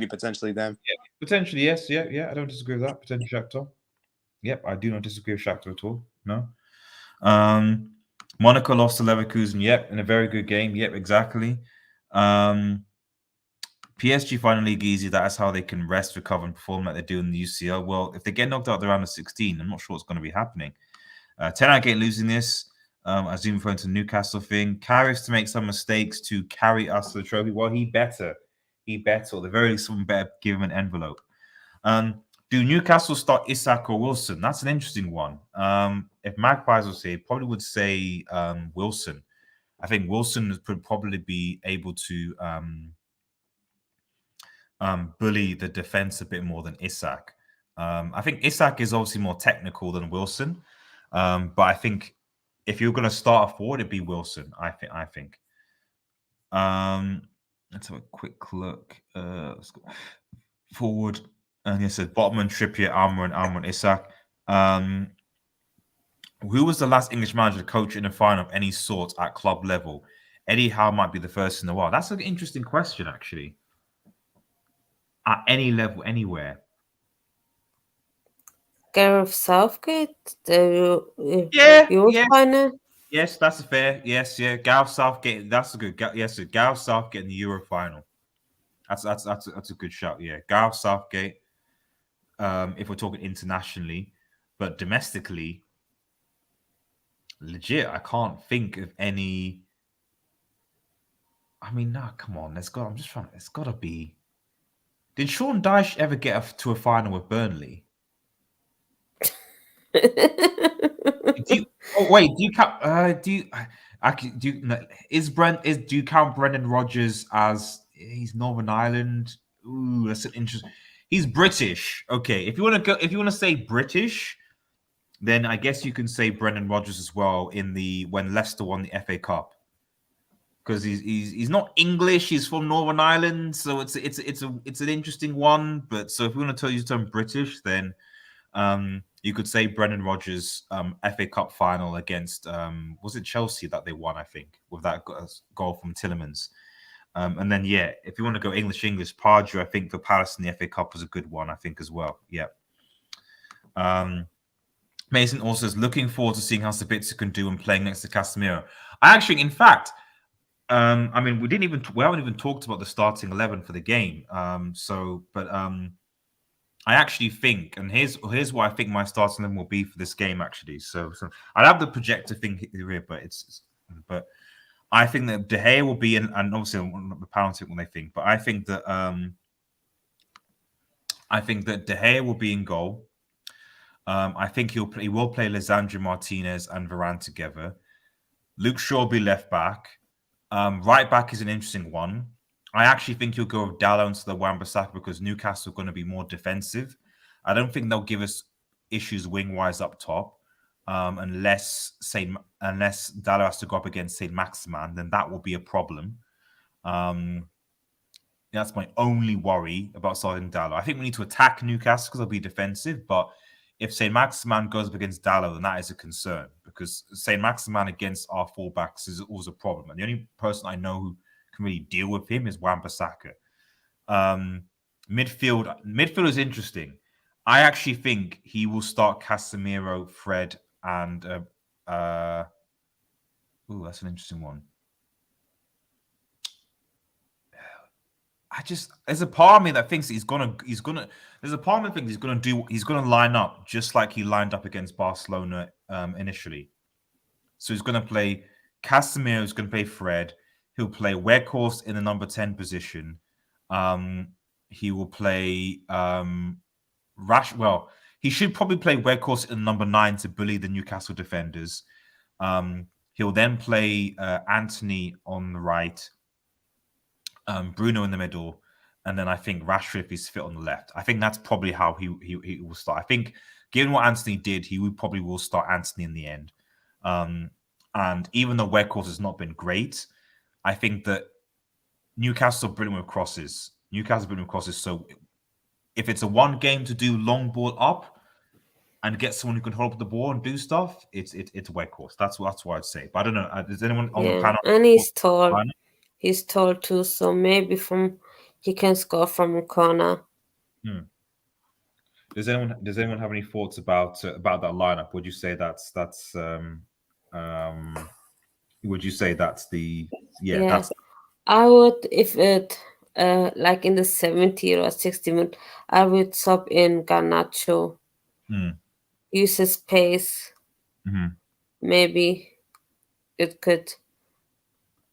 potentially them. Yeah, potentially, yes. Yeah. I don't disagree with that. Potentially Shakhtar. Yep, I do not disagree with Shakhtar at all. No. Monaco lost to Leverkusen. Yep, in a very good game. Yep, exactly. PSG find the league easy. That's how they can rest, recover, and perform like they do in the UCL. Well, if they get knocked out the round of 16, I'm not sure what's going to be happening. 10 out ain't losing this. I zoom referring to the Newcastle thing. Karius to make some mistakes to carry us to the trophy. Well, he better. Or the very least, someone better give him an envelope. Do Newcastle start Isak or Wilson? That's an interesting one. If Magpies will say, probably would say Wilson. I think Wilson would probably be able to bully the defense a bit more than Isak. I think Isak is obviously more technical than Wilson, but I think if you're going to start a forward, it'd be Wilson. I think. Let's have a quick look. Let's go forward. And yes, it says Botman, Trippier, Almiron, Isak. Who was the last English manager to coach in a final of any sort at club level? Eddie Howe might be the first in the world. That's an interesting question, actually. At any level, anywhere. Gareth Southgate, the Yeah. final. Yes, that's fair. Yes, yeah. Gareth Southgate. That's a good. Yes, Gareth Southgate in the Euro final. That's a good shout. Yeah, Gareth Southgate. If we're talking internationally, but domestically, legit, I can't think of any. I mean, no, come on. I'm just trying. It's got to be. Did Sean Dyche ever get to a final with Burnley? Do you count? Do you count Brendan Rodgers as he's Northern Ireland? Ooh, that's an interesting. He's British. Okay, if you want to say British, then I guess you can say Brendan Rodgers as well when Leicester won the FA Cup. Because he's not English, he's from Northern Ireland, so it's an interesting one. But so if you want to use the term British, then you could say Brendan Rodgers FA Cup final against was it Chelsea that they won, I think, with that goal from Tillemans. And then if you want to go English, Pardew, I think for Palace in the FA Cup was a good one, I think, as well. Yeah. Mason also is looking forward to seeing how Sabitzer can do when playing next to Casemiro. In fact, I mean, we haven't even talked about the starting 11 for the game. I actually think, and here's what I think my starting 11 will be for this game. Actually, so I'd have the projector thing here, but I think that De Gea will be, and obviously the penalty when they think, but I think that De Gea will be in goal. I think he will play Lisandro Martinez and Varane together. Luke Shaw will be left back. Right back is an interesting one. I actually think he'll go with Dalot into the Wan-Bissaka because Newcastle are going to be more defensive. I don't think they'll give us issues wing-wise up top, unless Dalot has to go up against Saint Maximin, then that will be a problem. That's my only worry about starting Dalot. I think we need to attack Newcastle because they'll be defensive, but if Saint Maximin goes up against Dalot, then that is a concern because Saint Maximin against our fullbacks is always a problem. And the only person I know who can really deal with him is Wan-Bissaka. Midfield is interesting. I actually think he will start Casemiro, Fred, and that's an interesting one. There's a part of me that thinks he's gonna line up just like he lined up against Barcelona initially. So he's gonna play Casemiro, he's gonna play Fred, he'll play Weghorst in the number 10 position. He will play he should probably play Weghorst in number 9 to bully the Newcastle defenders. He'll then play Anthony on the right. Bruno in the middle, and then I think Rashford if he's fit on the left. I think that's probably how he will start. I think given what Anthony did, he probably will start Anthony in the end. And even though Weghorst has not been great, I think that Newcastle are brilliant with crosses. So if it's a one game to do long ball up and get someone who can hold up the ball and do stuff, it's Weghorst. That's what I'd say. But I don't know. Is anyone on the panel? And he's tall. He's tall too, so maybe he can score from a corner. Does anyone have any thoughts about that lineup? Would you say that's would you say that's the that's I would, if it like in the 70 or 60 minute, I would sub in Garnacho. Use his pace. Maybe it could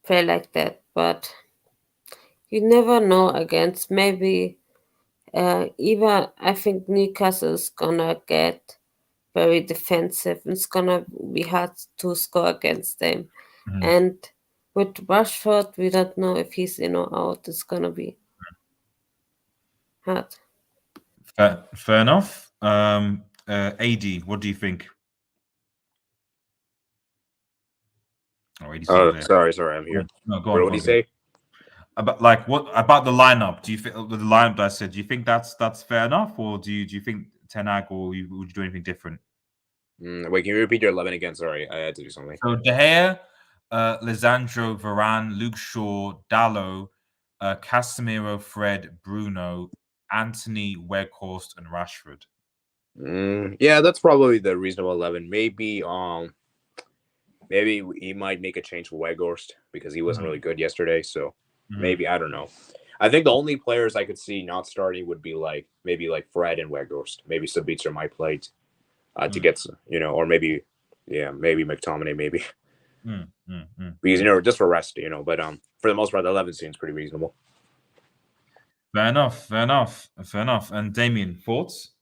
play like that, but you never know against maybe even I think Newcastle is gonna get very defensive. It's gonna be hard to score against them. And with Rashford, we don't know if he's in or out. It's gonna be hard. Fair enough. AD, what do you think? Sorry, I'm here. No, go on. What did you say? What about the lineup? Do you think the lineup that I said? Do you think that's fair enough, or do you think Ten Hag, or would you do anything different? Wait, can you repeat your 11 again? Sorry, I had to do something. So De Gea, Lisandro, Varane, Luke Shaw, Dallo, Casemiro, Fred, Bruno, Anthony, Weghorst, and Rashford. Yeah, that's probably the reasonable 11. Maybe he might make a change for Weghorst because he wasn't really good yesterday. So maybe, I don't know. I think the only players I could see not starting would be maybe Fred and Weghorst. Maybe Sabitzer might play to get, or maybe McTominay, maybe. Because, just for rest, but for the most part, the 11 seems pretty reasonable. Fair enough. And Damien, thoughts?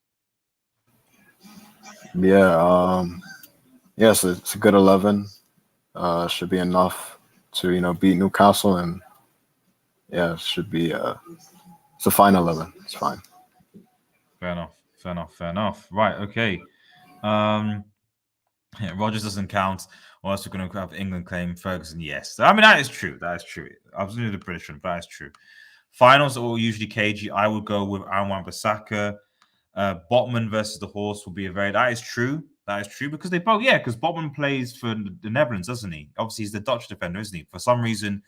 Yes, it's a good 11. Should be enough to beat Newcastle, and it should be it's a fine 11. It's fine. Fair enough. Right, okay. Rogers doesn't count. Or else we're going to have England claim Ferguson. Yes, I mean that is true. I was doing the British one, but that's true. Finals are all usually cagey. I would go with Anwan Bissaka. Botman versus the Horse will be a very. That is true because they both. Yeah, because Botman plays for the Netherlands, doesn't he? Obviously, he's the Dutch defender, isn't he? For some reason,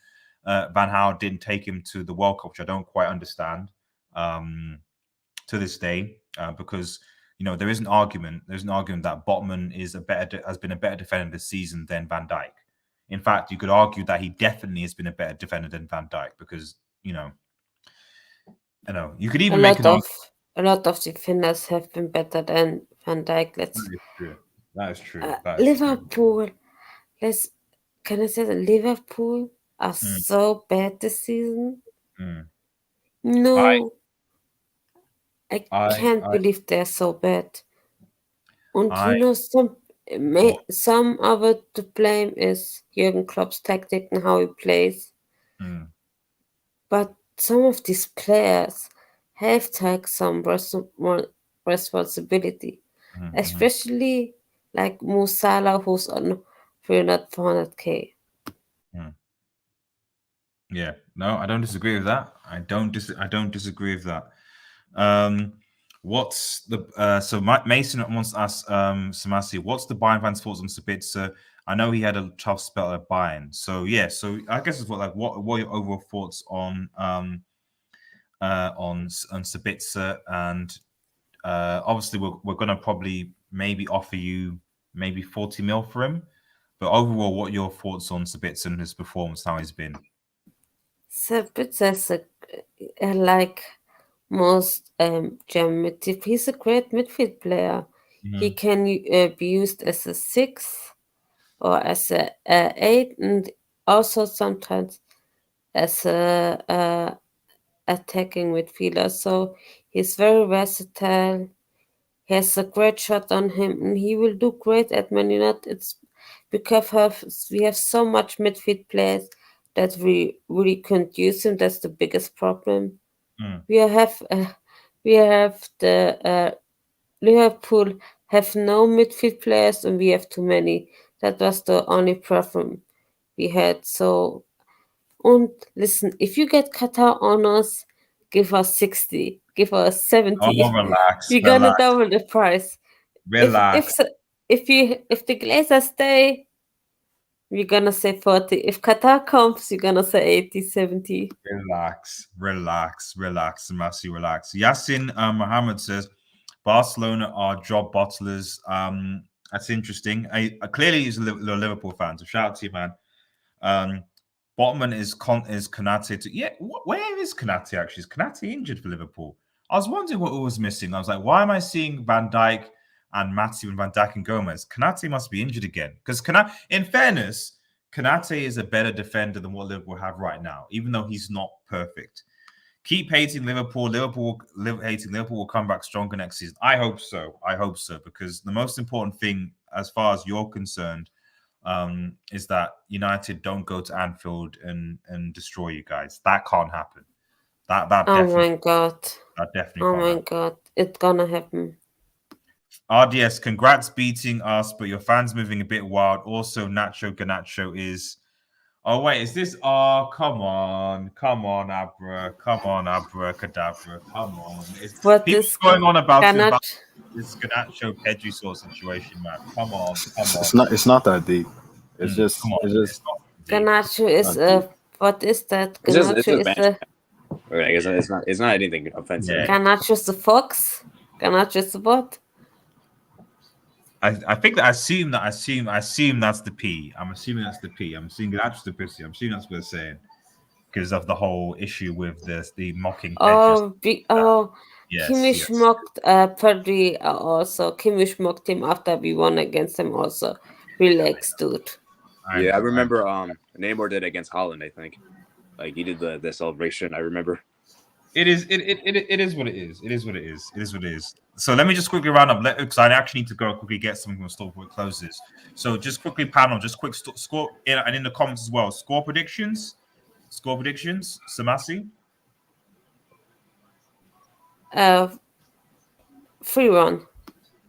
Van Gaal didn't take him to the World Cup, which I don't quite understand to this day, because there is an argument. There's an argument that Botman has been a better defender this season than Van Dijk. In fact, you could argue that he definitely has been a better defender than Van Dijk because you could even make a lot of defenders have been better than Van Dijk. That is true. Liverpool. Can I say that Liverpool are so bad this season? No, I can't believe they're so bad. And some of it to blame is Jurgen Klopp's tactic and how he plays. But some of these players have taken some responsibility, especially like Mo Salah, who's on 400K. Yeah, no, I don't disagree with that. I don't disagree with that. What's the so Mason wants to ask Samasi, what's the Bayern fans' thoughts on Sabitzer? I know he had a tough spell at Bayern, so I guess it's what are your overall thoughts on Sabitzer, and obviously we're gonna probably maybe offer you maybe 40 mil for him, but overall, what are your thoughts on Sabitzer and his performance, how he's been? Sabitzer's like most German midfield. He's a great midfield player. He can be used as a 6 or as a 8, and also sometimes as a attacking midfielder. So he's very versatile. He has a great shot on him, and he will do great at Man United. It's because we have so much midfield players that we really couldn't use him. That's the biggest problem. We have the Liverpool have no midfield players, and we have too many. That was the only problem we had. So And listen, if you get Qatar on us, give us 60, give us 70. Oh, relax, We're gonna relax, double the price. relax. If the Glazers stay, we're gonna say 40. If Qatar comes, you're gonna say 80, 70. Relax, Samasi, relax. Yasin Mohammed says Barcelona are job bottlers. That's interesting. Clearly he's a Liverpool fan, so shout out to you, man. Botman is Konate. Where is Konate actually? Is Konate injured for Liverpool? I was wondering what was missing. I was like, why am I seeing Van Dijk and Matthew and Van Dijk and Gomez? Konate must be injured again. Because in fairness, Konate is a better defender than what Liverpool have right now, even though he's not perfect. Keep hating Liverpool. Hating Liverpool will come back stronger next season. I hope so. Because the most important thing, as far as you're concerned, is that United don't go to Anfield and destroy you guys. That can't happen. That Oh definitely, my god. that definitely Oh can't my happen. god. It's gonna happen. RDS, congrats beating us, but your fans moving a bit wild. Also, Nacho Ganacho is. Oh wait, is this? Oh, come on, Abra, Abracadabra, come on. What People is going on about Garnacho? this Ganacho Pedri sort of situation, man. Come on. It's not that deep. It's just Come on. it's just Ganacho is not deep. what is that? It's just Ganacho is banter. I guess it's not anything offensive. Yeah. Ganacho's the fox. Ganacho's the what? I think that I assume that's the P. I'm assuming that's the P. I'm assuming that's the pussy. I'm assuming that's what they're saying because of the whole issue with the mocking. Kimmich mocked Pedri also. Kimmich mocked him after we won against him also. Relax, dude. I remember Neymar did against Holland, I think. Like he did the celebration, I remember. It is what it is. It is what it is. So let me just quickly round up because I actually need to go quickly get something from the store before it closes. So just quickly, panel, just quick score and in the comments as well. Score predictions, Samasi. 3-1.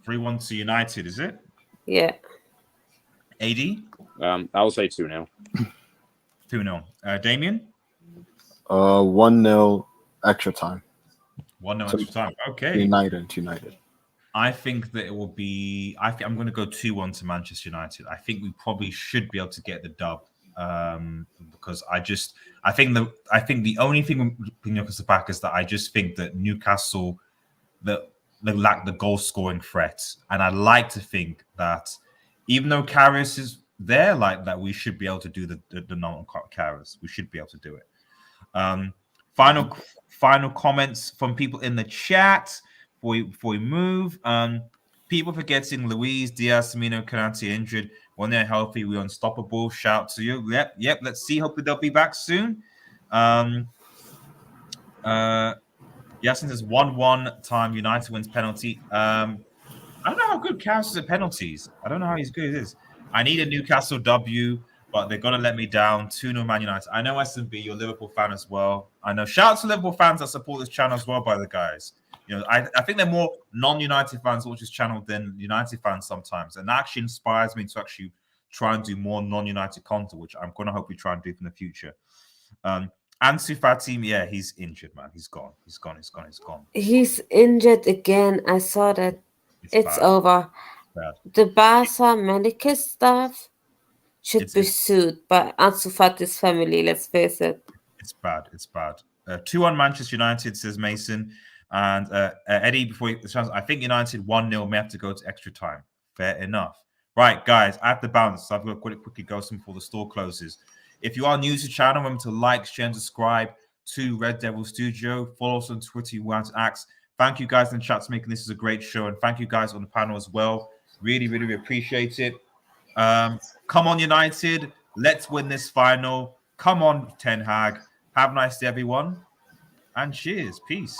3-1 to United, is it? Yeah. AD. I will say 2-0. 2-0. Damien. 1-0 extra time. 1-0 extra time. Okay. United. I think that it will be. I'm going to go 2-1 to Manchester United. I think we probably should be able to get the dub because I think the only thing with Newcastle back is that I just think that Newcastle they lack the goal scoring threat, and I like to think that even though Karius is there, like that, we should be able to do the non-Karius. We should be able to do it. Final comments from people in the chat before we move. People forgetting Luis, Diaz, Mino, Konate injured. When they're healthy, we're unstoppable. Shout to you. Yep. Let's see. Hopefully they'll be back soon. Yasin says 1-1 time United wins penalty. I don't know how good Karius is at penalties. I don't know how he's good at this. I need a Newcastle W, but they're going to let me down. 2-0 Man United. I know SMB, you're a Liverpool fan as well. I know. Shout out to Liverpool fans that support this channel as well, by the guys. You know, I think they're more non-United fans watch this channel than United fans sometimes. And that actually inspires me to actually try and do more non-United content, which I'm going to hopefully try and do in the future. Ansu Fati, yeah, he's injured, man. He's gone. He's injured again. I saw that. It's over. Bad. The Barca medical staff should be sued by Ansu Fati's family. Let's face it. It's bad. 2-1 Manchester United, says Mason. And Eddie, before the chance, I think United 1-0 may have to go to extra time. Fair enough. Right, guys, I have to bounce. So I've got to quickly go some before the store closes. If you are new to the channel, remember to like, share, and subscribe to Red Devil Studio. Follow us on Twitter, you want to ask. Thank you guys in the chat for making this a great show. And thank you guys on the panel as well. Really, really appreciate it. Come on, United. Let's win this final. Come on, Ten Hag. Have a nice day, everyone. And cheers. Peace.